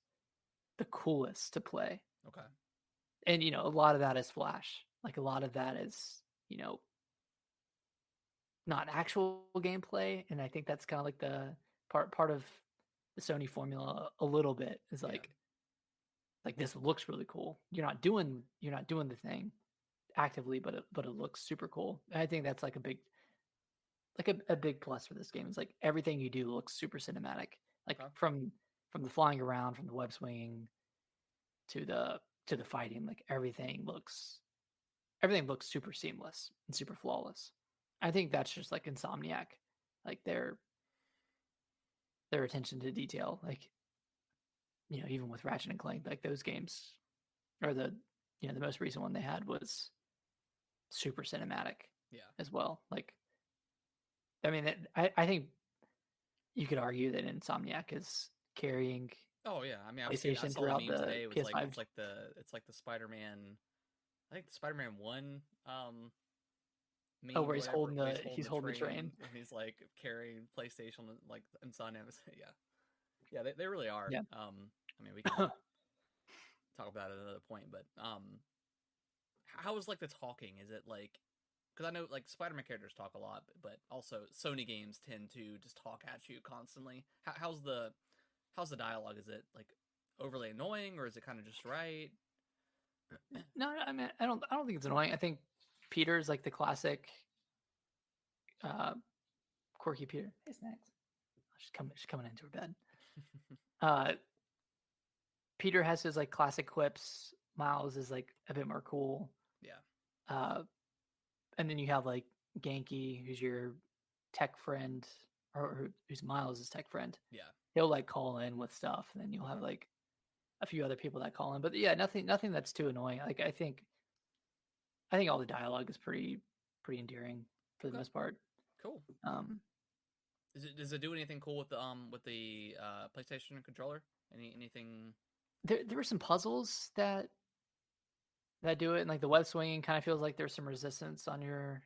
the coolest to play. okay, And a lot of that is Flash. Like a lot of that is not actual gameplay, and I think that's kind of like the part of the Sony formula a little bit is yeah, like this looks really cool. You're not doing the thing actively, but it looks super cool. And I think that's like a big plus for this game. It's like everything you do looks super cinematic. Like okay, from the flying around, from the web swinging to the fighting, like everything looks super seamless and super flawless. I think that's just like Insomniac, like their attention to detail. Like even with Ratchet and Clank, like those games, or the most recent one they had was super cinematic yeah. as well. Like I mean, I think you could argue that Insomniac is carrying Oh yeah, I mean I PlayStation saw a throughout meme the today. It was like PS5. it's like the Spider-Man. I think the Spider-Man one Oh, meme where or whatever. Where he's holding the train. and he's like carrying PlayStation like and Sun. Yeah, yeah, they really are. Yeah. I mean we can talk about it at another point, but how is like the talking? Is it like because I know like Spider-Man characters talk a lot, but also Sony games tend to just talk at you constantly. How's the dialogue? Is it like overly annoying or is it kind of just right? No, I mean, I don't think it's annoying. I think Peter's like the classic uh, quirky Peter. Hey, Snacks. She's coming into her bed. Uh, Peter has his like classic quips. Miles is like a bit more cool. Yeah. And then you have like Genki, who's your tech friend, or who's Miles' tech friend. Yeah. He'll like call in with stuff, and then you'll have like a few other people that call in. But yeah, nothing that's too annoying. Like I think all the dialogue is pretty endearing for the Okay. most part. Cool. Um, Does it do anything cool with the PlayStation controller? Anything? there were some puzzles that do it, and like the web swinging kind of feels like there's some resistance on your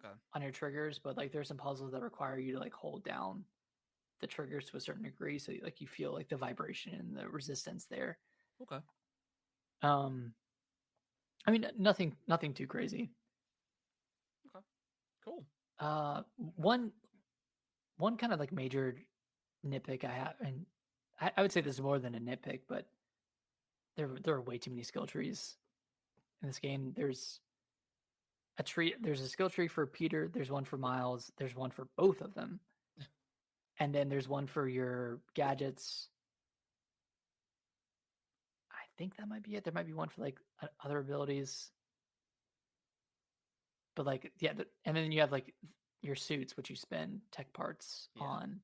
Okay. triggers, but like there's some puzzles that require you to like hold down the triggers to a certain degree, so like you feel like the vibration and the resistance there. Okay. Um, I mean, nothing too crazy. Okay. Cool. One kind of like major nitpick I have, and I would say this is more than a nitpick, but there are way too many skill trees in this game. There's a skill tree for Peter, there's one for Miles, there's one for both of them. And then there's one for your gadgets. I think that might be it. There might be one for like other abilities. But like yeah, and then you have like your suits which you spend tech parts on.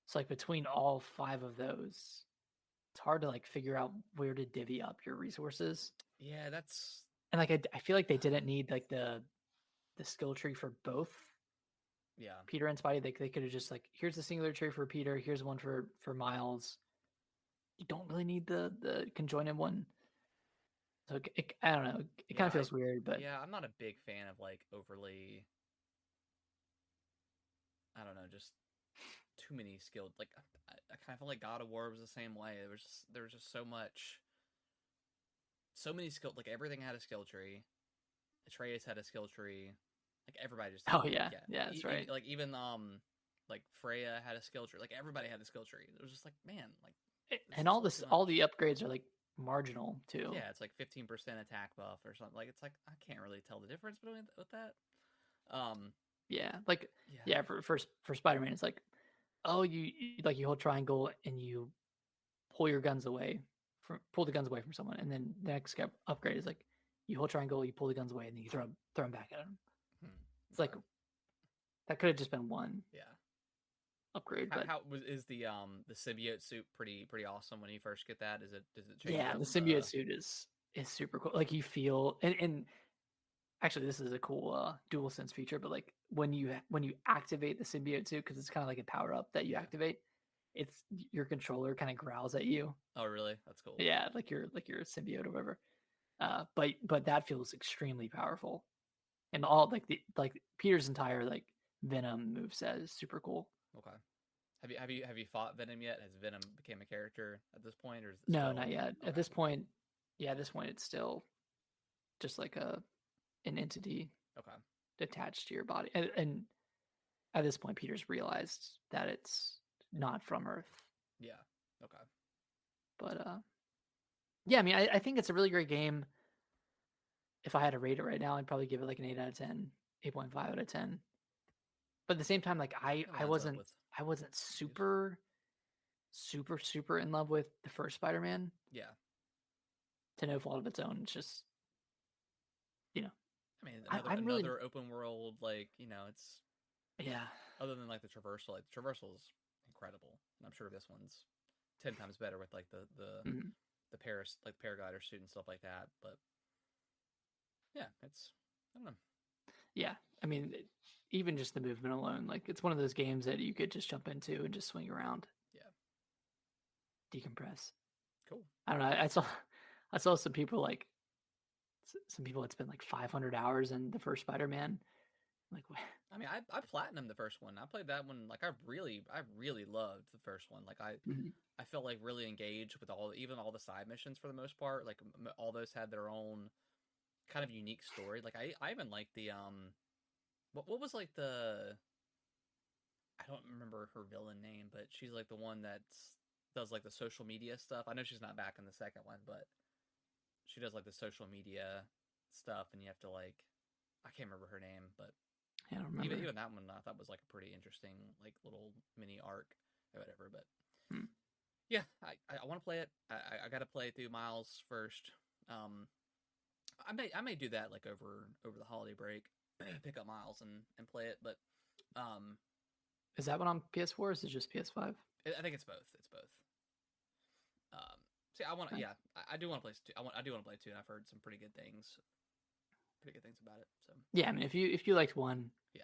So like between all 5 of those, it's hard to like figure out where to divvy up your resources. Yeah, that's And like I feel like they didn't need like the skill tree for both Peter and Spidey. They could have just like, here's the singular tree for Peter, here's one for Miles. You don't really need the conjoined one. So I don't know. It kind of feels weird, but I'm not a big fan of like overly. I don't know, just too many skilled. Like I kind of feel like God of War was the same way. There was just so many skilled. Like everything had a skill tree. Atreus had a skill tree. Like everybody just. yeah, that's right. Like even like Freya had a skill tree. Like everybody had a skill tree. It was just like, man, like. And all the upgrades are like marginal too. Yeah, it's like 15% attack buff or something. Like it's like I can't really tell the difference between with that. For Spider-Man, it's like, oh, you hold triangle and you pull the guns away from someone, and then the next upgrade is like you hold triangle, you pull the guns away, and then you throw them back at them. It's like that could have just been one. Yeah. Upgrade. How is the symbiote suit pretty awesome when you first get that? Does it change? Yeah, the symbiote suit is super cool. Like you feel and actually this is a cool dual sense feature, but like when you activate the symbiote suit, because it's kind of like a power up that you activate, it's your controller kind of growls at you. Oh really? That's cool. Yeah, like you're a symbiote or whatever. But that feels extremely powerful. And all like Peter's entire like Venom moveset is super cool. Okay. Have you fought Venom yet? Has Venom became a character at this point, or is it no, still... not yet. Okay. At this point, it's still just like an entity. Okay. Attached to your body, and at this point, Peter's realized that it's not from Earth. Yeah. Okay. But yeah, I mean, I think it's a really great game. If I had to rate it right now, I'd probably give it like an 8 out of 10, 8.5 out of 10. But at the same time, like I wasn't super in love with the first Spider-Man. Yeah. To no fault of its own. It's just, I mean, another open world, like, it's... Yeah. Other than like the traversal, like the traversal is incredible, and I'm sure this one's 10 times better with like the Paris, like paraglider suit and stuff like that. But yeah, I don't know. Yeah, I mean, even just the movement alone, like it's one of those games that you could just jump into and just swing around. Yeah. Decompress. Cool. I don't know. I saw some people had spent like 500 hours in the first Spider-Man. Like, what? I mean, I platinumed the first one. I played that one. Like, I really loved the first one. Like, I felt like really engaged with all the side missions for the most part. Like, all those had their own kind of unique story. Like, I even liked the what was like the... I don't remember her villain name, but she's like the one that does like the social media stuff. I know she's not back in the second one, but she does like the social media stuff, and you have to like... I can't remember her name, but I don't remember. Even that one I thought was like a pretty interesting like little mini arc or whatever. But Yeah, I want to play it. I got to play through Miles first. Um, I may do that like over the holiday break, pick up Miles and play it. But um, Is that one on PS4 or is it just PS5? I think it's both. It's both. Um, see, I want to. Nice. Yeah, I do want to play two. I do want to play two, and I've heard some pretty good things about it. So Yeah, I mean, if you liked one, yeah,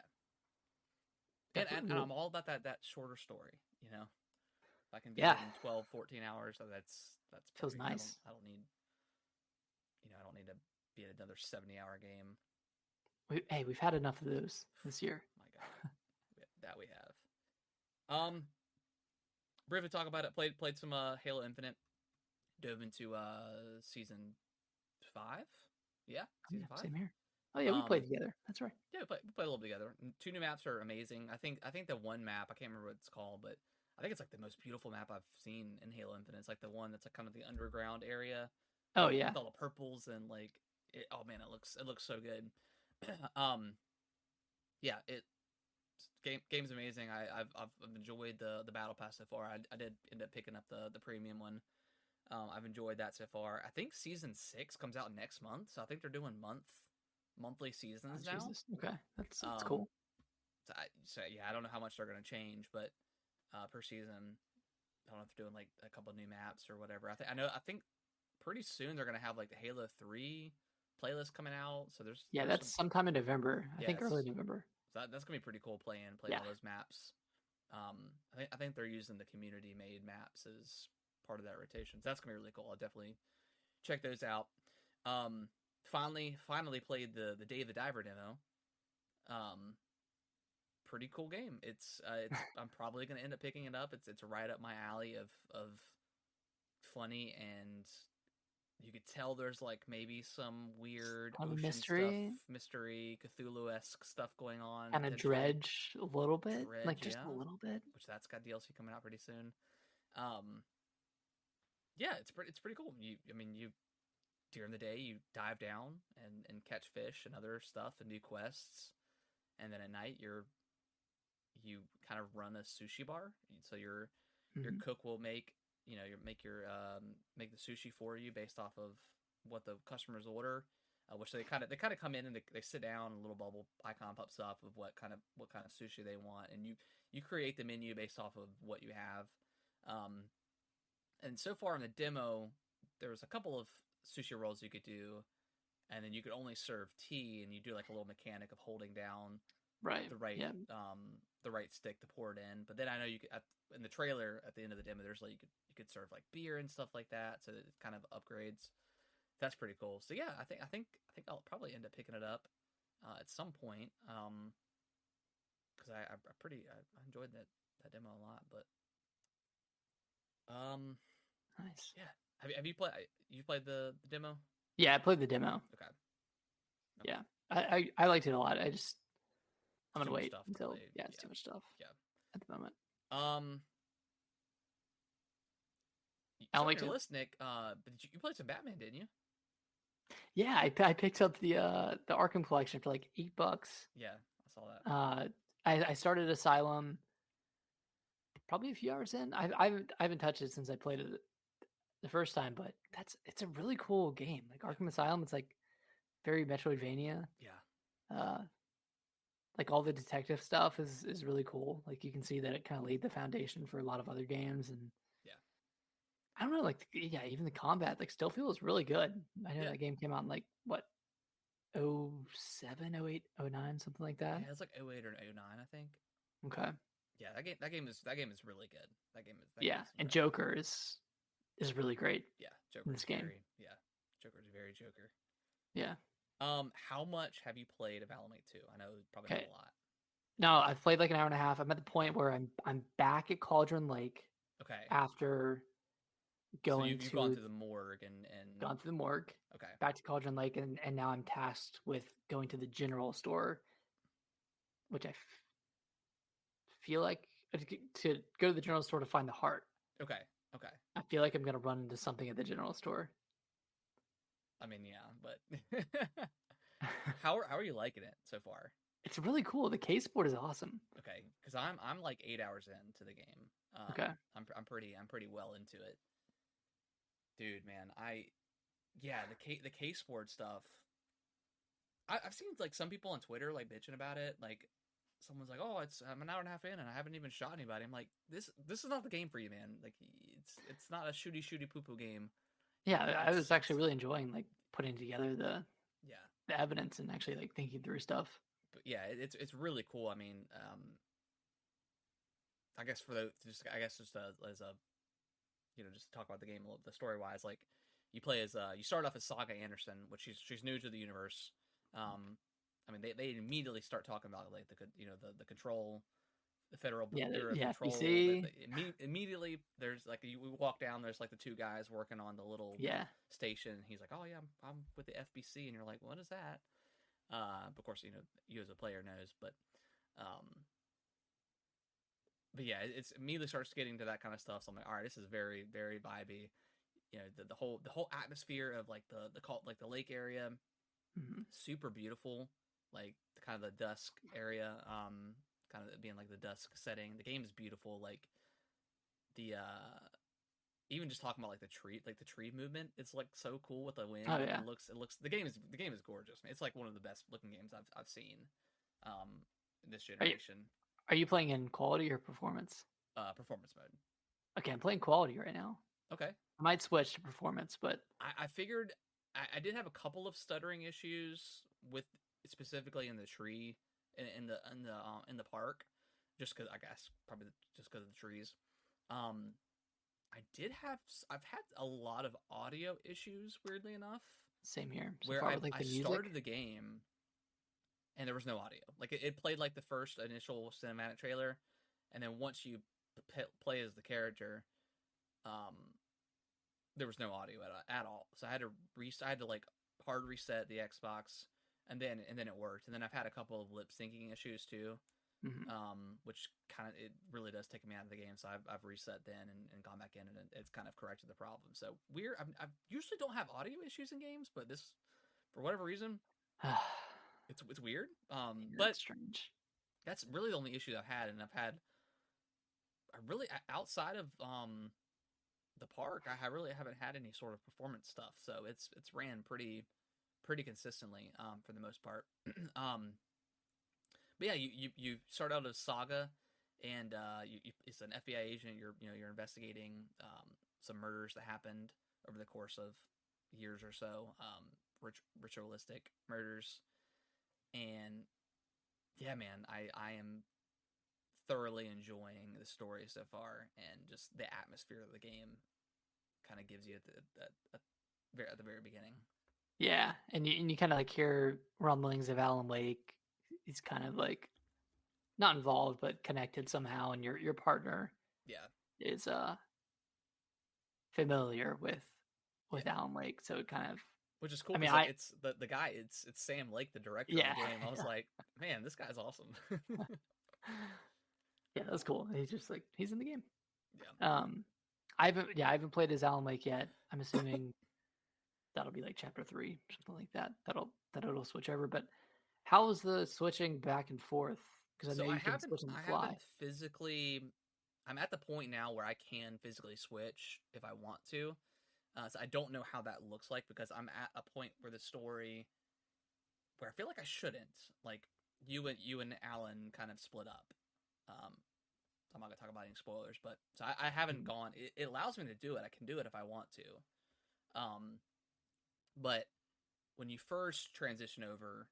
and definitely. I'm all about that shorter story. You know, if I can beat Yeah, it in 12, 14 hours, so that's feels perfect. nice. I don't need I don't need to be in another 70-hour game. We've had enough of those this year. My God, that we have. Briefly talk about it. Played some Halo Infinite. Dove into season 5. Yeah, Oh, season yeah, 5. same here. Oh yeah, we Um, played together. That's right. yeah, we played a little together. Two new maps are amazing. I think the one map, I can't remember what it's called, but I think it's like the most beautiful map I've seen in Halo Infinite. It's like the one that's like kind of the underground area Oh yeah, with all the purples and like oh man, it looks so good. um, yeah, game's amazing. I've enjoyed the battle pass so far. I did end up picking up the premium one. I've enjoyed that so far. I think season 6 comes out next month, so I think they're doing monthly oh, seasons now. Jesus. Okay, that's Um, cool. so yeah, I don't know how much they're gonna change, but per season, I don't know if they're doing like a couple new maps or whatever. I think pretty soon they're gonna have like the Halo 3 playlist coming out. So Yeah, there's that's some sometime in November. I think early yes, November. so that's gonna be pretty cool playing Yeah. all those maps. I think they're using the community made maps as part of that rotation. So that's gonna be really cool. I'll definitely check those out. Um, finally played the Dave the Diver demo. Um, Pretty cool game. It's I'm probably gonna end up picking it up. It's right up my alley of funny, and you could tell there's like maybe some weird Kind of a ocean stuff, mystery, mystery Cthulhu esque stuff going on kind of potentially. dredge a little bit, like Dredge, just a yeah, little bit. which that's got DLC coming out pretty soon. Um, yeah, it's pretty cool. You during the day you dive down and catch fish and other stuff and do quests, and then at night you kind of run a sushi bar. So your Hmm. cook will make the sushi for you based off of what the customers order. Which they kind of come in and they sit down, and a little bubble icon pops up of what kind of sushi they want, and you create the menu based off of what you have. And so far in the demo, there was a couple of sushi rolls you could do, and then you could only serve tea, and you do like a little mechanic of holding down Right. the right Yeah. the right stick to pour it in. But then I know you could in the trailer at the end of the demo, there's like you could serve like beer and stuff like that, so it kind of upgrades. That's pretty cool. So yeah, I think I'll probably end up picking it up at some point. Because I enjoyed that demo a lot. But um, Nice. yeah. Have you played the demo? Yeah, I played the demo. Okay. Okay. Yeah, I liked it a lot. I'm It's too gonna much wait stuff to until play. yeah, it's Yeah. too much stuff Yeah. at the moment. Um, I it's don't on like your to. list, Nick. But you played some Batman, didn't you? Yeah, I picked up the Arkham collection for like $8. Yeah, I saw that. Uh, I started Asylum probably a few hours in. I haven't touched it since I played it the first time, but it's a really cool game. Like Yeah. Arkham Asylum, it's like very Metroidvania. Yeah. Uh, like all the detective stuff is really cool. Like you can see that it kind of laid the foundation for a lot of other games, and Yeah. I don't know, like yeah, even the combat like still feels really good. I know Yeah. that game came out in like what 07, 08, 09, something like that. Yeah, it's like 08 or 09, I think. Okay. Yeah, that game is really good. That game Yeah, is and incredible. Joker is really great Yeah, in this game. Joker's very Joker. Yeah. How much have you played of Alan Wake 2? I know probably not Okay. a lot. No, I've played like an hour and a half. I'm at the point where I'm back at Cauldron Lake Okay. after So going you've gone to through the morgue and gone to the morgue, okay. back to Cauldron Lake, and now I'm tasked with going to the general store, which feel like to go to the general store to find the heart. Okay. Okay. I feel like I'm gonna run into something at the general store. I mean, yeah, but how are you liking it so far? It's really cool. The case board is awesome. Okay, because I'm like 8 hours into the game. Okay. I'm pretty well into it, dude. Man, yeah, the case board stuff. I've seen like some people on Twitter like bitching about it. Like someone's like, "Oh, I'm an hour and a half in and I haven't even shot anybody." I'm like, this is not the game for you, man. Like it's not a shooty poo poo game. Yeah, I was actually It's really enjoying like putting together yeah, the evidence and actually like thinking through stuff. but yeah, it's really cool. I mean, I guess for the just I guess just as a just to talk about the game a little, the story wise, like you play as you start off as Saga Anderson, which she's new to the universe. I mean, they immediately start talking about like the control, the Federal Yeah, Bureau of yeah, Control. FBC. Immediately there's like we walk down, there's like the two guys working on the little Yeah. station. He's like, "Oh yeah, I'm with the FBC," and you're like, "What is that?" Of course, you as a player knows, um, but yeah, it's immediately starts getting to that kind of stuff. So I'm like, all right, this is very, very vibey. The whole atmosphere of like the cult, like the lake area, Hmm. super beautiful. Like the kind of the dusk area, kind of being like the dusk setting. The game is beautiful. Like the even just talking about like the tree movement. It's like so cool with the wind. Oh Like yeah. it looks. The game is gorgeous. Man. It's like one of the best looking games I've seen, um, in this Are you generation. are you playing in quality or performance? Performance mode. Okay, I'm playing quality right now. Okay. I might switch to performance, but I figured I did have a couple of stuttering issues with specifically in the tree in the park, just because I guess probably just because of the trees. Um, I did have I've had a lot of audio issues, weirdly enough, same here so where far I with like I the music. started the game and there was no audio. Like it played like the first initial cinematic trailer, and then once you play as the character, um, there was no audio at all. So I had to like hard reset the Xbox, and then it worked. And then I've had a couple of lip syncing issues too, Hmm. which kind of it really does take me out of the game. So I've reset then and gone back in, and it's kind of corrected the problem. So weird. I usually don't have audio issues in games, but this for whatever reason it's weird. But That's strange. that's really the only issue I've had, and I really outside of the park, I really haven't had any sort of performance stuff, so it's ran pretty consistently for the most part. um, but yeah, you start out as Saga, and it's an FBI agent. You're investigating some murders that happened over the course of years or so, ritualistic murders, and yeah, man, I am thoroughly enjoying the story so far, and just the atmosphere of the game kind of gives you at the very beginning. Yeah, and you kind of like hear rumblings of Alan Wake. He's kind of like not involved but connected somehow, and your partner Yeah, is familiar yeah. with Alan Wake, so it kind of. Which is cool I mean, because like I it's the guy. It's Sam Lake, the director of the yeah game. I was like, man, this guy's awesome. yeah, that's cool. He's just like he's in the game. Yeah. Um, I haven't played as Alan Wake yet. I'm assuming that'll be like chapter 3, something like that. That'll switch over. But how is the switching back and forth? Because I So know you can switch on the I fly. haven't physically. I'm at the point now where I can physically switch if I want to. So I don't know how that looks like because I'm at a point where the story where I feel like I shouldn't. Like you and Alan kind of split up. Um, I'm not gonna talk about any spoilers, but so I haven't Mhm. gone. It allows me to do it. I can do it if I want to. But when you first transition over,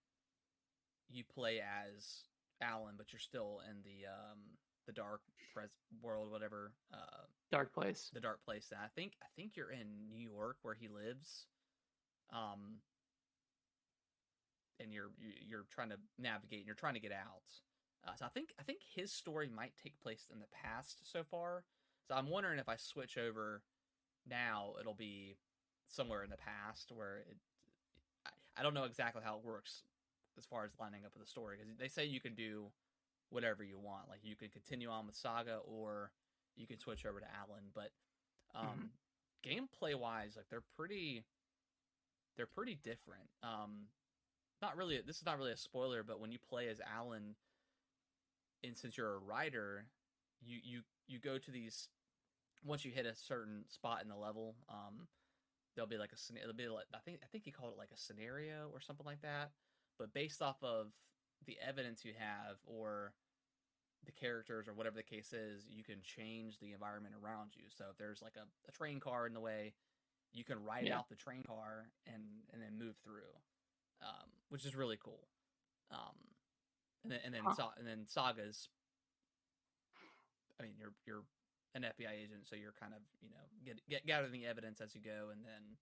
you play as Alan, but you're still in the dark world, whatever, Dark place. the dark place. And I think you're in New York where he lives, um, and you're trying to navigate and you're trying to get out. So I think his story might take place in the past so far. So I'm wondering if I switch over now, it'll be somewhere in the past where I don't know exactly how it works as far as lining up with the story because they say you can do whatever you want. Like you can continue on with Saga or you can switch over to Alan. But Hmm. gameplay wise, like they're pretty different. not really. This is not really a spoiler, but when you play as Alan, and since you're a writer, you go to these. Once you hit a certain spot in the level, there'll be like it'll be like I think he called it like a scenario or something like that. But based off of the evidence you have or the characters or whatever the case is, you can change the environment around you. So if there's like a train car in the way, you can ride Yeah. out the train car and then move through, which is really cool. Um, Huh. and then sagas. I mean, you're an FBI agent, so you're kind of get gathering the evidence as you go, and then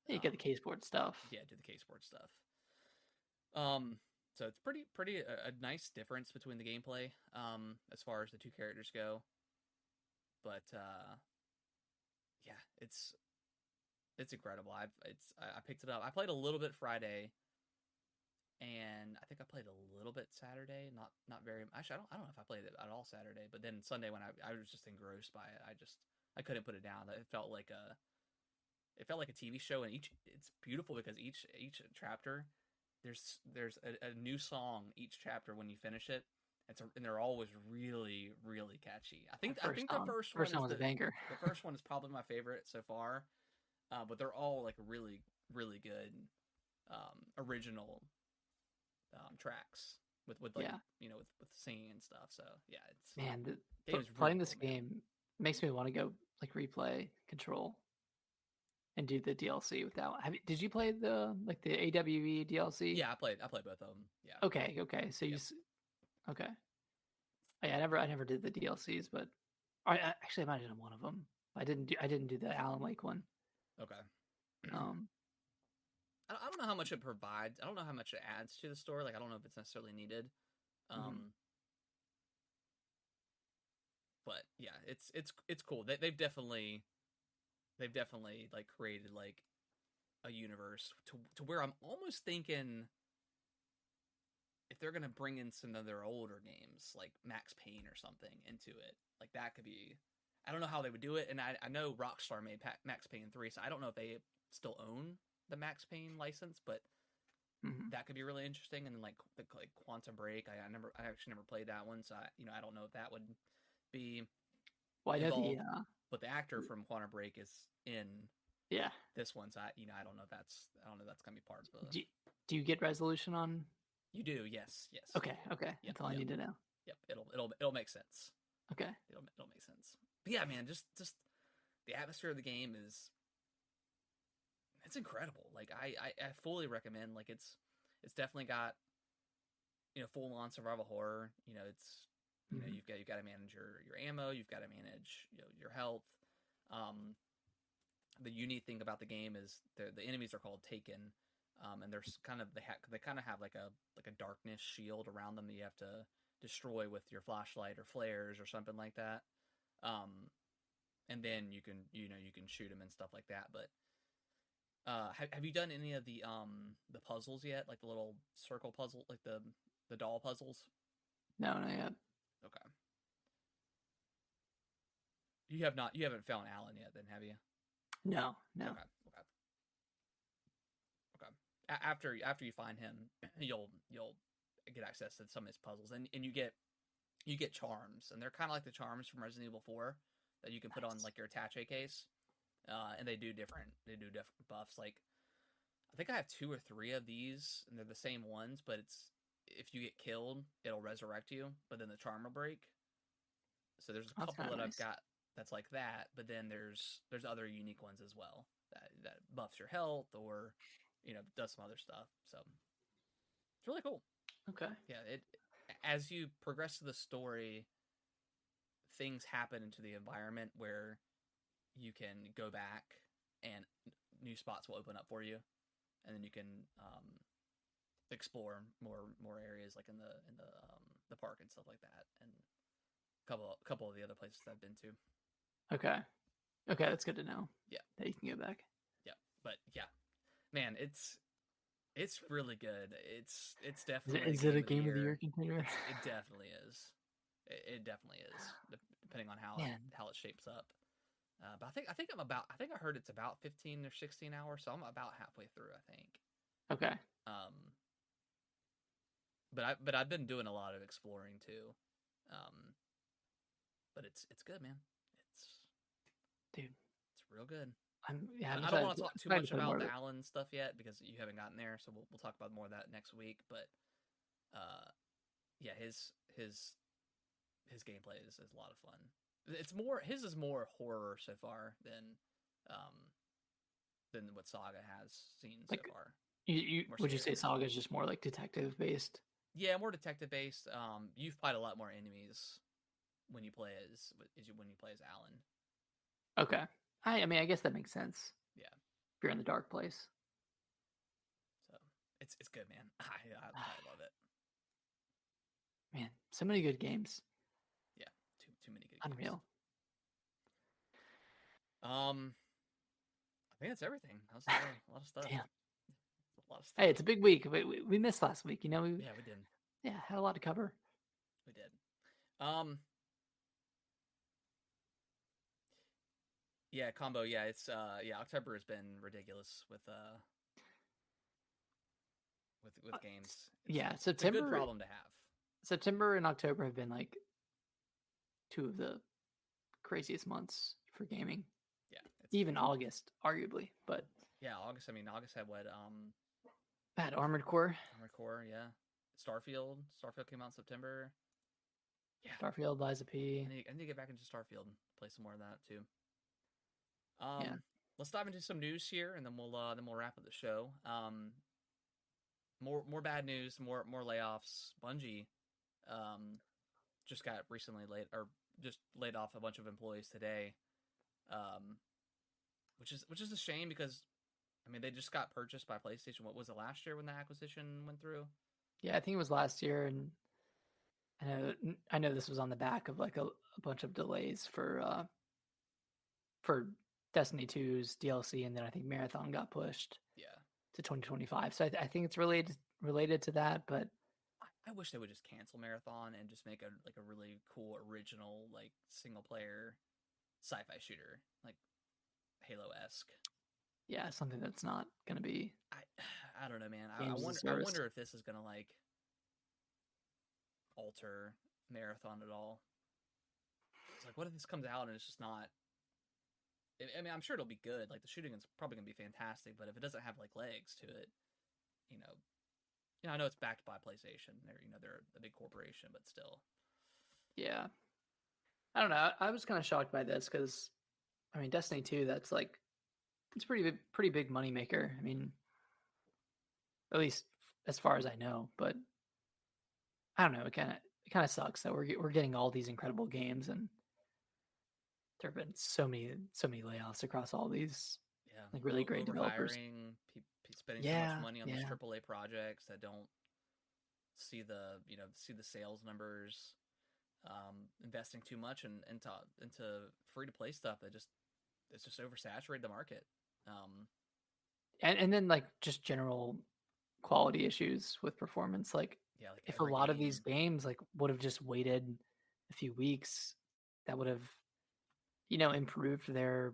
You get the case board stuff. yeah, do the case board stuff. Um, so it's pretty a nice difference between the gameplay as far as the two characters go, but yeah, it's incredible. I picked it up. I played a little bit Friday, and I think I played a little bit Saturday. Not very. Actually, I don't know if I played it at all Saturday. But then Sunday when I was just engrossed by it, I couldn't put it down. It felt like a TV show, and it's beautiful because each chapter there's a new song each chapter when you finish it. And they're always really really catchy. I think the First song was a banger. the first one is probably my favorite so far. But they're all like really really good original tracks with like Yeah. with singing and stuff. So yeah, it's Man, game's playing really this cool, man. game makes me want to go like replay Control and do the DLC without. Did you play the AWE DLC? Yeah, I played both of them. Yeah. Okay. So Yep. okay. Yeah, I never did the DLCs, but actually I might have done one of them. I didn't do the Alan Wake one. Okay. Um, I don't know how much it provides. I don't know how much it adds to the story. Like I don't know if it's necessarily needed. Um, but yeah, it's cool. They've definitely like created like a universe to where I'm almost thinking if they're gonna bring in some of their older games like Max Payne or something into it, like that could be. I don't know how they would do it, and I know Rockstar made Max Payne 3, so I don't know if they still own the Max Payne license, but that could be really interesting. And then like Quantum Break, I actually never played that one, so I don't know if that would be well, I know involved. But the actor from Quantum Break is in yeah. this one, so I don't know if that's gonna be part of the. Do you get resolution on? You do, yes. Okay. Yep, That's all I need to know. Yep, it'll make sense. Okay. It'll make sense. But yeah, man, just the atmosphere of the game it's incredible. Like I fully recommend. Like it's definitely got full on survival horror. It's you've got to manage your ammo. You've got to manage your health. The unique thing about the game is the enemies are called Taken, and there's kind of they kind of have like a darkness shield around them that you have to destroy with your flashlight or flares or something like that. And then you can shoot them and stuff like that. But have you done any of the puzzles yet? Like the little circle puzzle, like the doll puzzles? No, not yet. Okay. You haven't found Alan yet, then, have you? No. Okay. After you find him, you'll get access to some of his puzzles, and you get charms, and they're kind of like the charms from Resident Evil 4 that you can put on like your attaché case, and they do different buffs. Like I think I have 2 or 3 of these, and they're the same ones, but it's if you get killed, it'll resurrect you, but then the charm will break. So there's a couple that I've got that's like that, but then there's other unique ones as well that buffs your health or does some other stuff. So it's really cool. Okay. Yeah, as you progress to the story, things happen into the environment where you can go back and new spots will open up for you, and then you can explore more areas like in the park and stuff like that, and a couple of the other places I've been to. Okay, that's good to know. Yeah, that you can go back. Yeah, but yeah, man, it's really good. It's definitely. Is it a game of the year contender? It definitely is. It definitely is, depending on how it shapes up. But I think I heard it's about 15 or 16 hours, so I'm about halfway through, I think. Okay. but I've been doing a lot of exploring too. Um, but it's good, man. It's Dude, it's real good. I'm I don't want excited to talk too excited to much play more about of the it. Allen stuff yet because you haven't gotten there, so we'll talk about more of that next week. But uh, yeah, his gameplay is a lot of fun. It's more his is more horror so far um than what Saga has seen so Like, far. you More would you say scary. Saga is just more like detective based? Yeah, more detective based. You've played a lot more enemies when you play when you play as Alan. Okay. I mean, I guess that makes sense Yeah, if you're in the dark place. so it's good, man. I love it. Man, so many good games. Yeah, too many good games. Unreal. I think that's everything. That was a lot of stuff. Damn. A lot of Hey, stuff. it's a big week. We missed last week. You know, we Yeah, we did. yeah had a lot to cover. We did. Um, yeah, combo. Yeah, it's yeah. October has been ridiculous with games. Yeah, It's a good problem to have. September and October have been like two of the craziest months for gaming. Yeah, Even August, arguably, but yeah. August. I mean, August had what? bad Armored Core, Armored Core. Yeah. Starfield. Starfield came out in September. Yeah. Starfield, Liza P. I need to get back into Starfield and play some more of that too. Yeah, Let's dive into some news here, and then we'll wrap up the show. More bad news, more layoffs. Bungie, just got recently just laid off a bunch of employees today, um, which is a shame because I mean they just got purchased by PlayStation. What was it last year when the acquisition went through? yeah. I think it was last year, and I know this was on the back of like a bunch of delays for Destiny 2's DLC, and then I think Marathon got pushed Yeah, to 2025. So I think it's related to that, but I wish they would just cancel Marathon and just make a really cool original like single player sci-fi shooter like Halo esque. yeah, something that's not going to be I I don't know, man. games as a I service. wonder if this is gonna like alter Marathon at all. It's like, what if this comes out and it's just not? I mean, I'm sure it'll be good. Like the shooting is probably gonna be fantastic, but if it doesn't have like legs to it, you know, I know it's backed by PlayStation. They're a big corporation, but still. Yeah, I don't know. I was kind of shocked by this because I mean, Destiny 2, that's like it's pretty big money maker. I mean, at least as far as I know, but I don't know. It kind of sucks that we're getting all these incredible games, and there have been so many layoffs across all these Yeah, like really great developers. overhiring, spending so much Yeah, money on these yeah, AAA projects that don't see the sales numbers. Investing too much into free to play stuff that just it's just oversaturated the market. Um, and then like just general quality issues with performance. Like yeah, like if a every lot of these game. games like would have just waited a few weeks, that would have improved their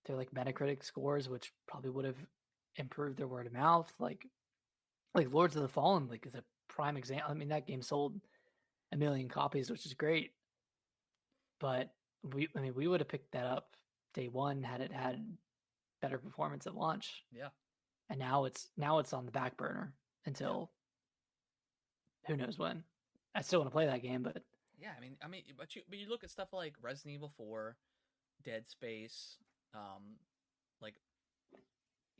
like Metacritic scores, which probably would have improved their word of mouth. Like Lords of the Fallen, like is a prime example. I mean, that game sold 1 million copies, which is great, but we would have picked that up day one had it had better performance at launch, Yeah, and now it's on the back burner yeah, until who knows when. I still want to play that game, but yeah. But you look at stuff like Resident Evil 4, Dead Space, um, like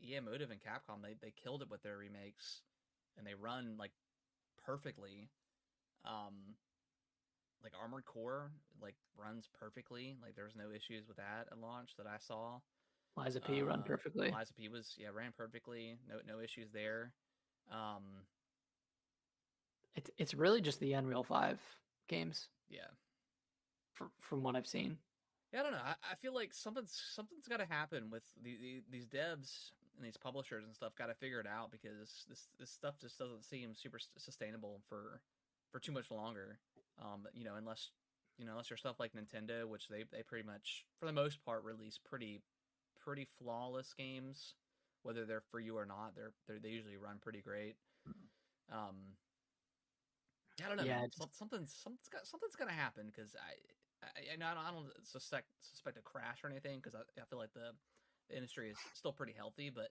EA Motive and Capcom. They killed it with their remakes, and they run like perfectly. Um, like Armored Core like runs perfectly. Like there's no issues with that at launch that I saw. Liza P run perfectly. Liza P was ran perfectly. No issues there. Um, It's really just the Unreal 5 games yeah. from what I've seen. Yeah, I don't know. I feel like something's got to happen with these devs and these publishers and stuff. Got to figure it out because this stuff just doesn't seem super sustainable for too much longer. Unless you're stuff like Nintendo, which they pretty much for the most part release pretty flawless games, whether they're for you or not. They usually run pretty great. Um, I don't know, Yeah, man. Something's gonna happen because I don't suspect a crash or anything because I feel like the industry is still pretty healthy, but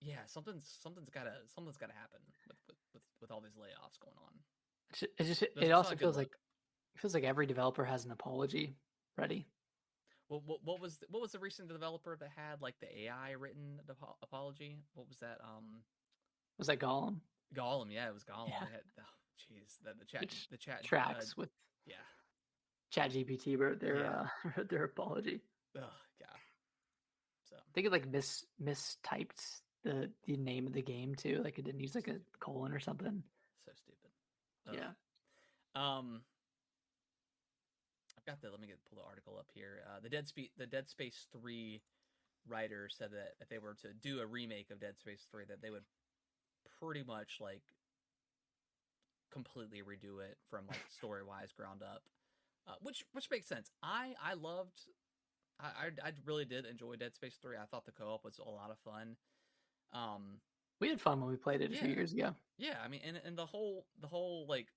yeah, something's gotta happen with all these layoffs going on. it There's not also a good feels like look. every developer has an apology ready. Well, what was the recent developer that had like the AI written apology? What was that? Was that Gollum? Gollum. Yeah, it was Gollum. Yeah, They had, oh, jeez, which the chat. tracks with Yeah, ChatGPT wrote their yeah. wrote their apology. Ugh, yeah. So I think it like mistyped the name of the game too. Like it didn't use like a colon or something. so stupid. Yeah. Ugh. I've got the. Let me pull the article up here. The Dead Space 3 writer said that if they were to do a remake of Dead Space 3, that they would pretty much like completely redo it from like story wise ground up, which makes sense. I loved. I really did enjoy Dead Space 3. I thought the co-op was a lot of fun. Um, We had fun when we played it a few yeah, years ago. yeah. I mean, and the whole like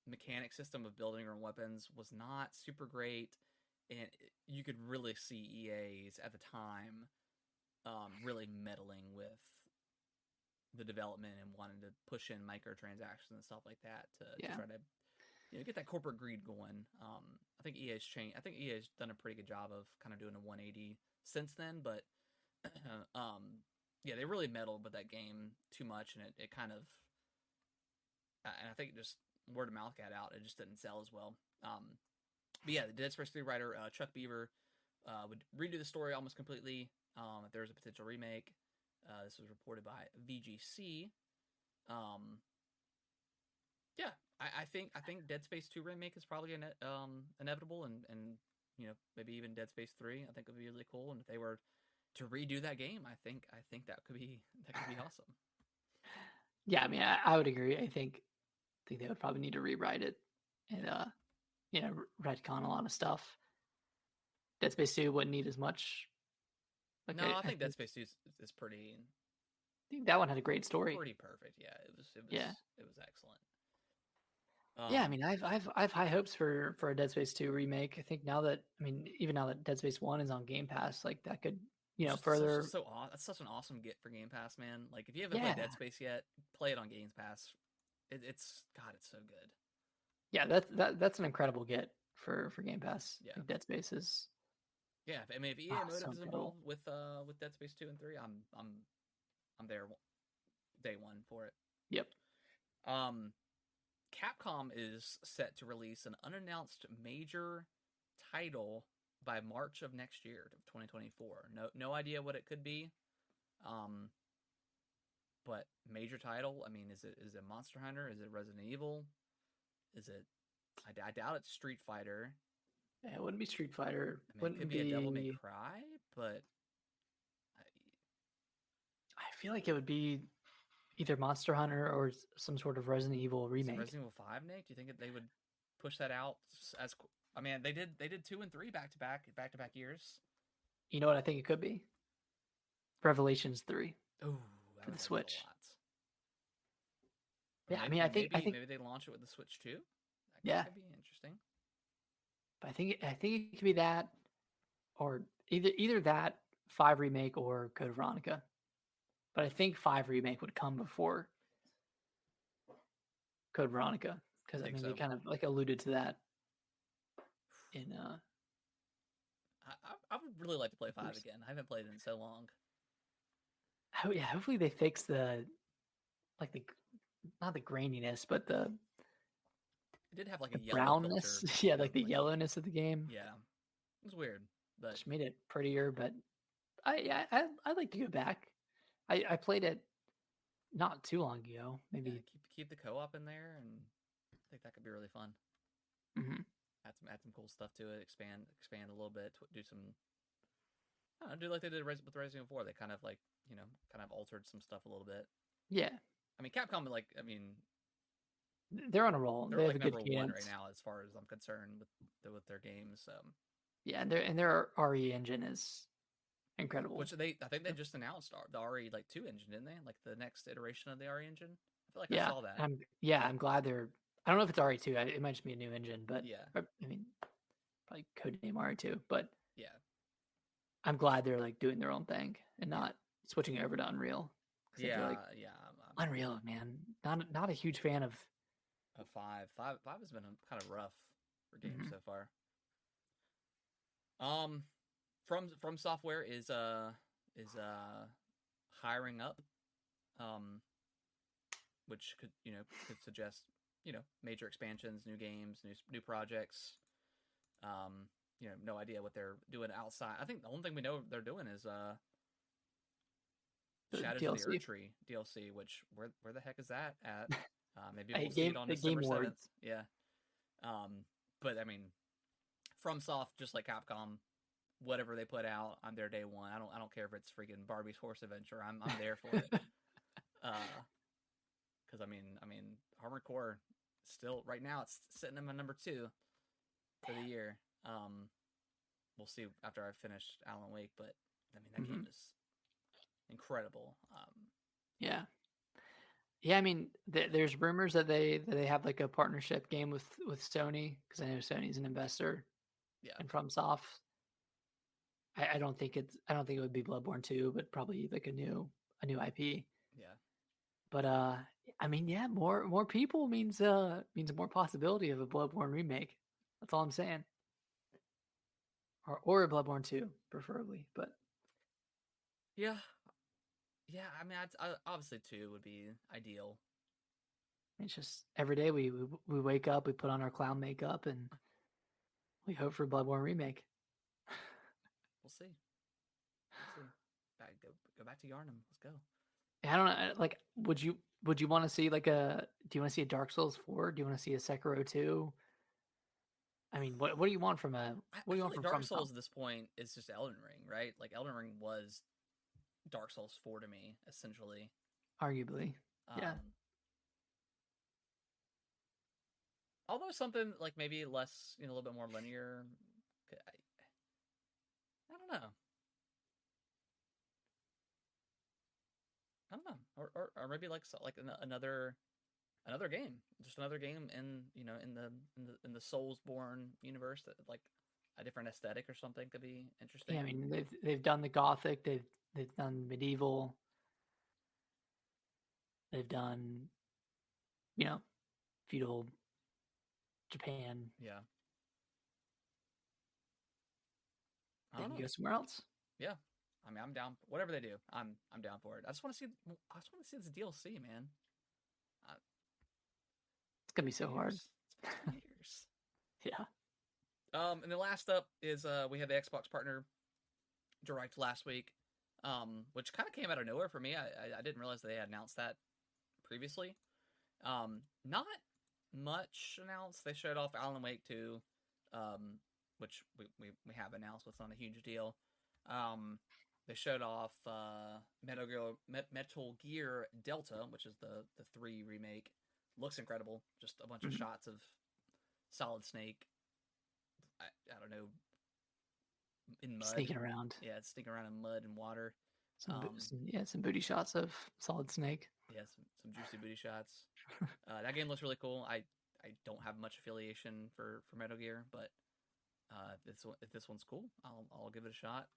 mechanic system of building your own weapons was not super great, and you could really see EA's at the time really meddling with the development and wanting to push in microtransactions and stuff like that to Yeah. try to get that corporate greed going. I think EA's changed. I think EA's done a pretty good job of kind of doing a 180 since then, but yeah, they really meddled with that game too much, and it kind of, and I think just word of mouth got out. It just didn't sell as well. But yeah, the Dead Space 3 writer Chuck Beaver would redo the story almost completely if there was a potential remake. This was reported by VGC. Um, yeah, I think Dead Space 2 remake is probably inevitable, and maybe even Dead Space 3. I think it would be really cool, and if they were to redo that game, I think that could be awesome. Yeah, I mean, I would agree. I think they would probably need to rewrite it and retcon a lot of stuff. Dead Space 2 wouldn't need as much. Like No, I I think Dead think, Space 2 is pretty that one had a great story. pretty perfect. Yeah, Yeah. it was excellent. Yeah, I mean, I've high hopes for a Dead Space 2 remake. I think even now that Dead Space 1 is on Game Pass, like that could, further. That's such an awesome get for Game Pass, man. Like if you haven't Yeah. played Dead Space yet, play it on Game Pass. It's God, it's so good. Yeah, that's an incredible get for Game Pass. Yeah, Like Dead Space is yeah. I mean, if EA so Motive is incredible. involved with Dead Space 2 and 3, I'm there day one for it. Yep. Um, Capcom is set to release an unannounced major title by March of next year, of 2024. No idea what it could be. Um, but major title. I mean, is it Monster Hunter? Is it Resident Evil? Is it? I doubt it's Street Fighter. Yeah, it wouldn't be Street Fighter. I mean, it could Wouldn't be a Devil May be. Cry, but I feel like it would be either Monster Hunter or some sort of Resident Evil is it remake. Resident Evil 5, Nick? Do you think that they would push that out as? I mean, they did 2 and 3 back to back years. You know what I think it could be? Revelations 3 Ooh, that for would the help it a Switch. lot. Or Yeah, I mean, maybe they launch it with the Switch too. yeah, That could be interesting. but I think it could be that, or either that 5 remake or Code Veronica. But I think 5 remake would come before Code Veronica I because I think mean so. they kind of like alluded to that in I would really like to play 5 again. I haven't played it in so long. oh yeah, hopefully they fix the like the not the graininess but It did have like the a yellow brownness. filter. Yeah, like the yellowness of the game. Yeah, it was weird, but Just made it prettier, but I'd like to go back. I played it not too long ago, yeah, maybe. keep the co-op in there, and I think that could be really fun. Mhm. Add some cool stuff to it. Expand a little bit. Do some. I don't know, do like they did with Resident Evil 4. They kind of like kind of altered some stuff a little bit. Yeah, I mean, Capcom I mean, they're on a roll. they're They have like a good number one right cadence. now as far as I'm concerned with their games. Yeah, and their RE engine is incredible. Which I think they just announced the RE like 2 engine, didn't they? Like the next iteration of the RE engine. I feel like I Yeah, saw that. I'm glad they're. I don't know if it's RE2. It might just be a new engine, but Yeah, I mean, probably codename RE2. But yeah, I'm glad they're like doing their own thing and yeah, not switching over to Unreal because I feel like yeah. I'm Unreal, man, not a huge fan of. a five has been kind of rough for games Mhm. so far. Um, from software is hiring up, um, which could suggest major expansions, new games, new projects. No idea what they're doing outside. I think the only thing we know they're doing is The Shadows of the DLC. Erdtree DLC, which where the heck is that at? Maybe I we'll see it game on the Game December 7th. Awards. Yeah. But I mean, FromSoft, just like Capcom, whatever they put out, I'm there day one. I don't care if it's freaking Barbie's Horse Adventure. I'm there for it. Because I mean, Armored Core still right now it's sitting in my number 2 for the year. We'll see after I finish Alan Wake, but I mean that game Mhm. is incredible. Yeah, yeah. I mean, there's rumors that they have like a partnership game with Sony because I know Sony's an investor Yeah, in FromSoft. I don't think it would be Bloodborne 2, but probably like a new IP. yeah, But I mean, yeah, more people means more possibility of a Bloodborne remake. That's all I'm saying. Or a Bloodborne 2, preferably. But yeah, yeah. I mean, obviously 2 would be ideal. it's just every day we wake up, we put on our clown makeup, and we hope for a Bloodborne remake. We'll see. We'll see. Go back to Yarnum. Let's go. I don't know. Like, would you want to see like a? Do you want to see a Dark Souls 4? Do you want to see a Sekiro 2? I mean, what do you want from a? What I do you feel want like from Dark FromSoft? Souls at this point is just Elden Ring, right? Like Elden Ring was Dark Souls 4 to me, essentially. Arguably, yeah. Um, Although something like maybe less, a little bit more linear. I don't know. I don't know. Or maybe like another game, just another game in the Soulsborne universe that like a different aesthetic or something could be Yeah, I interesting. mean they've done the Gothic, they've done medieval, they've done you know feudal Japan. Yeah, I They don't can know. go somewhere else. Yeah, I mean I'm down. Whatever they do, I'm down for it. I just want to see. I just want to see this DLC, man. It's gonna be It's been so 2 hard. years. It's been 2 years. Yeah. And the last up is we had the Xbox partner direct last week, which kind of came out of nowhere for me. I didn't realize they had announced that previously. Not much announced. They showed off Alan Wake 2, which we have announced, but it's not a huge deal. They showed off Metal Gear Delta, which is the 3 remake. Looks incredible. Just a bunch of Mhm. shots of Solid Snake. I don't know, in mud. Sneaking around. Yeah, it's sneaking around in mud and water. Some booty shots of Solid Snake. Yeah, some juicy booty shots. That game looks really cool. I don't have much affiliation for Metal Gear, but if this one's cool, I'll give it a shot.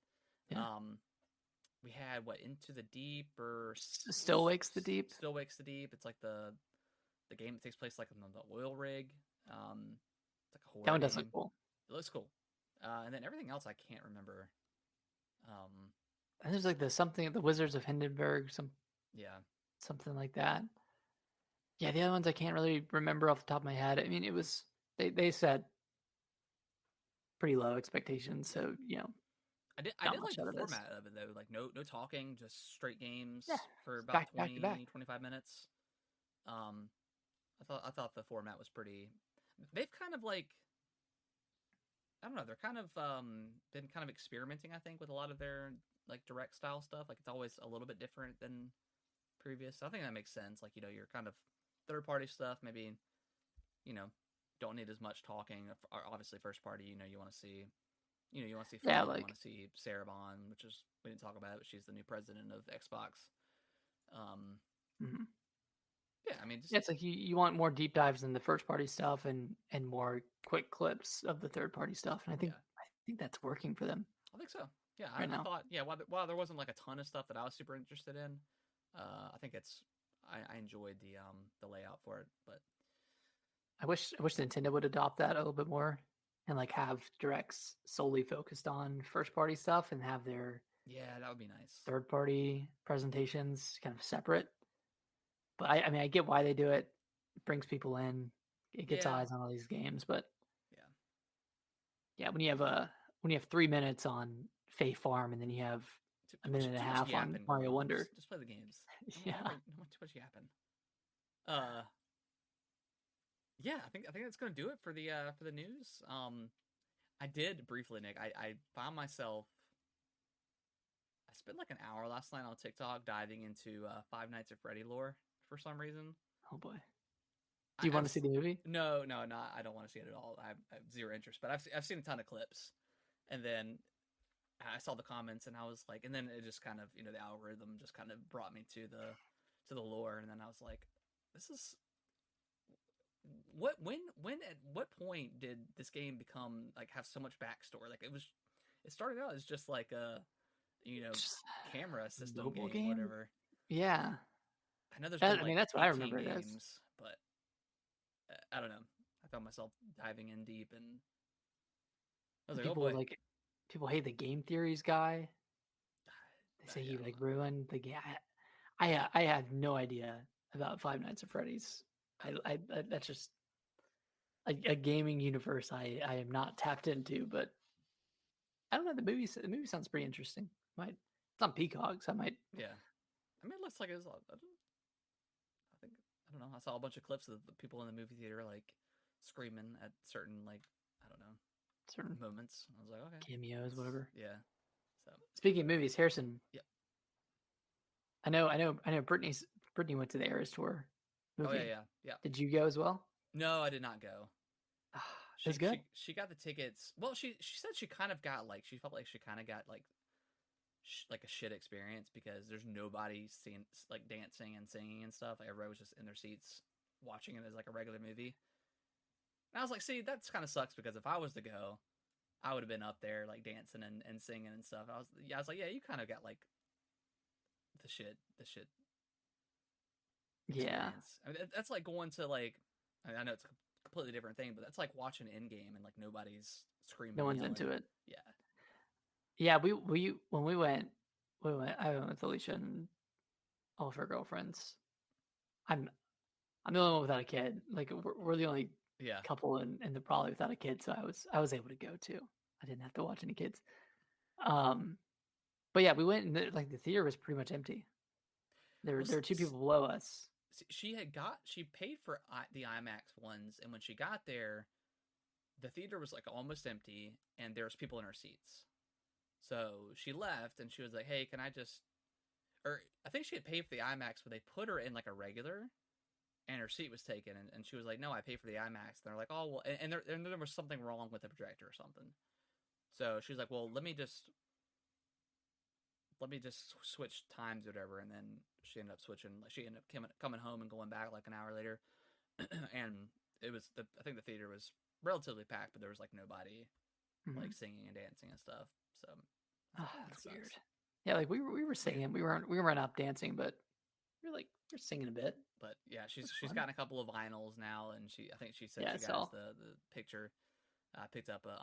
Yeah. Um, we had what Into the Deep or Still Wakes the Deep. Still Wakes the Deep. It's like the game that takes place like in the oil rig. It's like a That horror one does look game. cool. It looks cool. And then everything else I can't remember. Um, And there's like the Wizards of Hindenburg, yeah, something like that. Yeah, the other ones I can't really remember off the top of my head. I mean, it was they said pretty low expectations, yeah. so I not did much like the out of this. format of it though. Like no talking, just straight Yeah, games for it's about back to back. 25 minutes. Um, I thought the format was pretty. They've kind of like I don't know. They're kind of been kind of experimenting. I think with a lot of their like direct style stuff. Like it's always a little bit different than previous. I think that makes sense. Like your kind of third party stuff. Maybe you know don't need as much talking. Obviously, first party. You want to see. You want to see Yeah, Phil. You like want to see Sarah Bond, which is we didn't talk about it, but she's the new president of Xbox. Um, mhm. Yeah, I mean, just Yeah, it's like you want more deep dives in the first party stuff and more quick clips of the third party stuff. And yeah, I think that's working for them I think so. Yeah, right I now. thought while there wasn't like a ton of stuff that I was super interested in, I think I enjoyed the layout for it, but I wish Nintendo would adopt that a little bit more and like have directs solely focused on first party stuff and have their yeah, that would be nice. third party presentations kind of separate. But I mean I get why they do it. It brings people in. It gets Yeah, eyes on all these games, but yeah. yeah, when you have 3 minutes on Fae Farm and then you have a minute and a Too much half on yapping going Mario on. Wonder. Just play the games. Yeah. No too much yapping. Uh, yeah, I think that's gonna do it for the news. I did briefly, Nick. I found myself. I spent like an hour last night on TikTok diving into Five Nights at Freddy lore for some reason. Oh boy. Do you want I've to see the movie? no, no, not. I don't want to see it at all. I have zero interest. But I've seen a ton of clips, and then I saw the comments, and I was like, and then it just kind of the algorithm just kind of brought me to the lore, and then I was like, this is when at what point did this game become like have so much backstory? Like it started out as just like a you know Just camera system mobile game, game? whatever. Yeah. I know there's been I mean like that's what I 18 remember it as. games, but I don't know. I found myself diving in deep, and I was And like, oh boy. people hate the game theories guy. They say Yeah, he like ruined the game. I have no idea about Five Nights at Freddy's. That's just a gaming universe I am not tapped into, but I don't know. The movie sounds pretty interesting. Might it's on Peacock, so I might. yeah. I mean, it looks like it was. I think I don't know. I saw a bunch of clips of the people in the movie theater like screaming at certain like I don't know Certain moments. I was like, okay, cameos, whatever. yeah. So Speaking of movies, Harrison, yeah. I know. Brittany went to the Eras Tour Oh yeah, movie. yeah, yeah. Did you go as well? No, I did not go. It was good. She got the tickets. Well, she said she kind of got like she felt like she kind of got like a shit experience because there's nobody seeing like dancing and singing and stuff. Like, everybody was just in their seats watching it as like a regular movie. And I was like, see, that's kind of sucks because if I was to go, I would have been up there like dancing and singing and stuff. I was like, yeah, you kind of got like the shit Yeah, experience. I mean, that's like going to like I know it's a completely different thing, but that's like watching Endgame and like nobody's screaming, no and one's yelling. into it. Yeah, Yeah, we when we went. I went with Alicia and all of her girlfriends. I'm I'm the only one without a kid. Like we're the only yeah. couple in the probably without a kid, so I was able to go too. I didn't have to watch any kids. Um, but yeah, we went and like the theater was pretty much empty. Well, There were two people below us. she paid for the IMAX ones, and when she got there, the theater was like almost empty, and there was people in her seats. So she left, and she was like, "Hey, can I just?" Or I think she had paid for the IMAX, but they put her in like a regular, and her seat was taken, and she was like, "No, I paid for the IMAX." And they're like, "Oh well," and there was something wrong with the projector or something. So she's like, "Well, let me just switch times or whatever," and then she ended up switching. Like she ended up coming home and going back like an hour later, and it was I think the theater was relatively packed, but there was like nobody Mhm. like singing and dancing and stuff. So I was Oh, like, that that's weird. sucks. Yeah, like we were singing. We weren't up dancing, but we are singing a bit. But yeah, That's she's fun. gotten a couple of vinyls now, and I think she said Yeah, she got so us the picture. Picked up a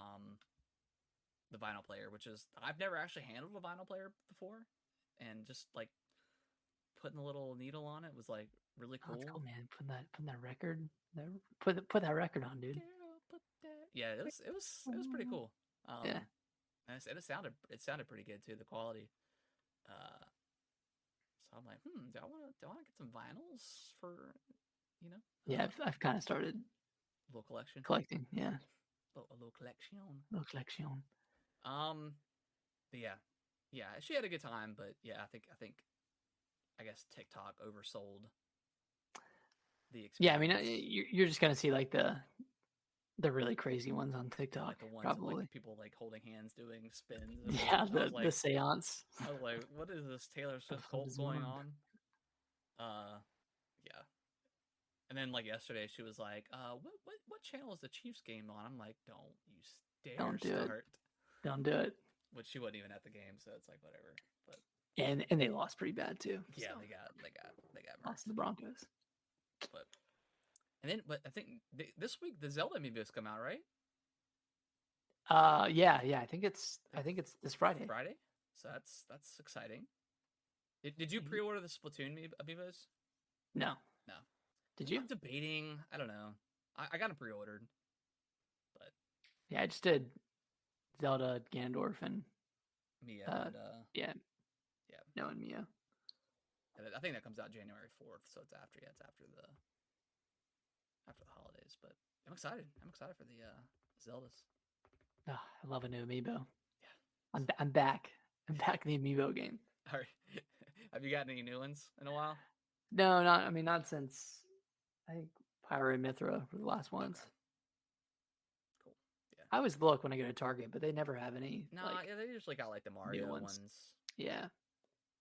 the vinyl player, which is I've never actually handled a vinyl player before, and just like putting the little needle on it was like really oh, it's cool, cool. man. Putting that record, put that record on, dude. Girl, put that. Yeah, it was pretty cool. Yeah, And it sounded pretty good too. The quality. Uh, so I'm like, do I want to get some vinyls for you know yeah. I've kind of started little collection, collecting. Yeah, a little collection. little collection. Um, but yeah, she had a good time, but yeah, I guess TikTok oversold the Yeah, I mean, experience. you're just gonna see like the really crazy ones on TikTok, Like the ones of like probably. people like holding hands doing spins. Yeah, the Like, seance I was like, what is this Taylor Swift of cult going Zorn. on? Uh, yeah. And then like yesterday, she was like, what channel is the Chiefs game on?" I'm like, "Don't you dare Don't do it. start." Don't do it. Which she wasn't even at the game, so it's like whatever. But And they lost pretty bad too. yeah, So. they got Lost murked. to the Broncos. But I think this week the Zelda amiibos come out, right? Yeah. I think it's this Friday. Friday. So that's exciting. Did you pre-order the Splatoon amiibos? No. No. Did you? I'm debating. I don't know. I got them pre-ordered, but yeah, I just did Zelda, Ganondorf, and Mia and yeah, yeah. No, and Mia. I think that comes out January 4th, so it's after the holidays. But I'm excited. I'm excited for the Zeldas. Oh, I love a new amiibo. Yeah, I'm back. I'm back in the amiibo game. All right. Have you gotten any new ones in a while? No, not since I think Pyro and Mithra were the last ones. Okay. Cool. Yeah. I always look when I go to Target, but they never have any. No, yeah, they usually got like the Mario ones. Yeah,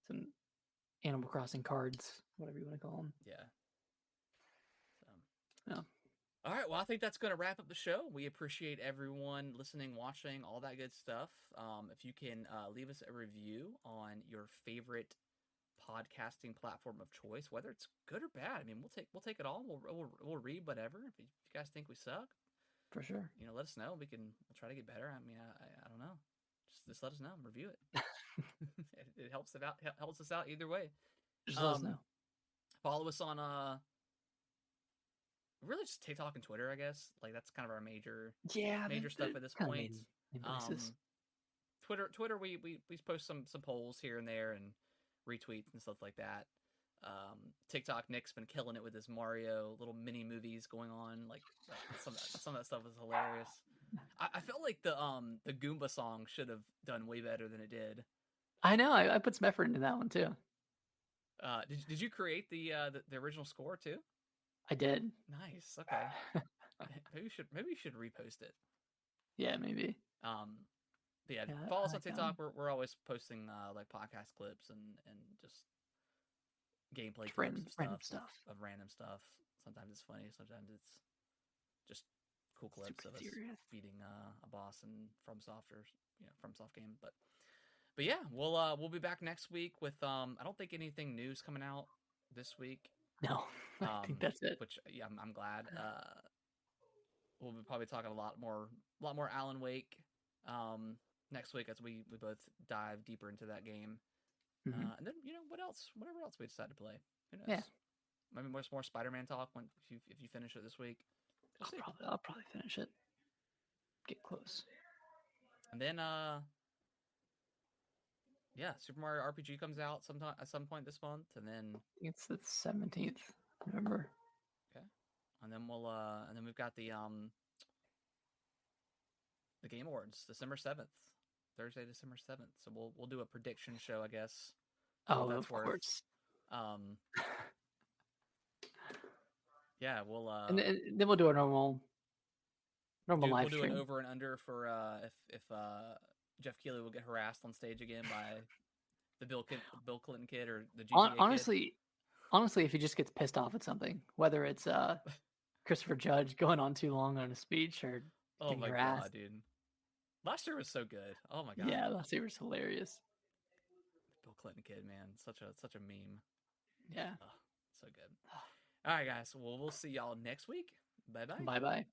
some Animal Crossing cards, whatever you want to call them. Yeah. So. Yeah. All right. Well, I think that's going to wrap up the show. We appreciate everyone listening, watching, all that good stuff. If you can leave us a review on your favorite podcasting platform of choice, whether it's good or bad. I mean, we'll take it all. We'll read whatever. If you guys think we suck, for sure, let us know. We'll try to get better. I mean, I don't know. Just let us know. Review it. it helps us out either way. Just let us know. Follow us on really just TikTok and Twitter, I guess. Like that's kind of our major stuff at this point. Twitter, we post some polls here and there and retweets and stuff like that. TikTok, Nick's been killing it with his Mario little mini movies going on. Like some of that stuff is hilarious. I felt like the Goomba song should have done way better than it did. I know. I put some effort into that one too. Did you create the original score too? I did. Nice. Okay. maybe you should repost it. Yeah, maybe. But yeah, follow us on TikTok. We're always posting like podcast clips and just gameplay random stuff. Of random stuff. Sometimes it's funny. Sometimes it's just cool clips of us beating a boss in FromSoft or FromSoft game. But yeah, we'll be back next week with I don't think anything new's coming out this week. No, I think that's it. Which yeah, I'm glad. We'll be probably talking a lot more Alan Wake next week as we both dive deeper into that game. Mm-hmm. And then whatever else we decide to play. Who knows? Yeah. Maybe more Spider-Man talk if you finish it this week. I'll probably finish it. Get close. And then yeah, Super Mario RPG comes out at some point this month, and then it's the 17th November. Okay. And then we've got the Game Awards, December 7th. Thursday, December 7th. So we'll do a prediction show, I guess. Oh, of course. Yeah, we'll and then we'll do a normal live stream. We'll do an over and under for if Jeff Keighley will get harassed on stage again by the Bill Clinton kid or the GTA kid. Honestly, if he just gets pissed off at something, whether it's Christopher Judge going on too long on a speech or getting harassed. God, dude. Last year was so good. Oh my god. Yeah, last year was hilarious. Bill Clinton kid, man, such a meme. Yeah. Oh, so good. All right, guys. Well, we'll see y'all next week. Bye bye. Bye bye.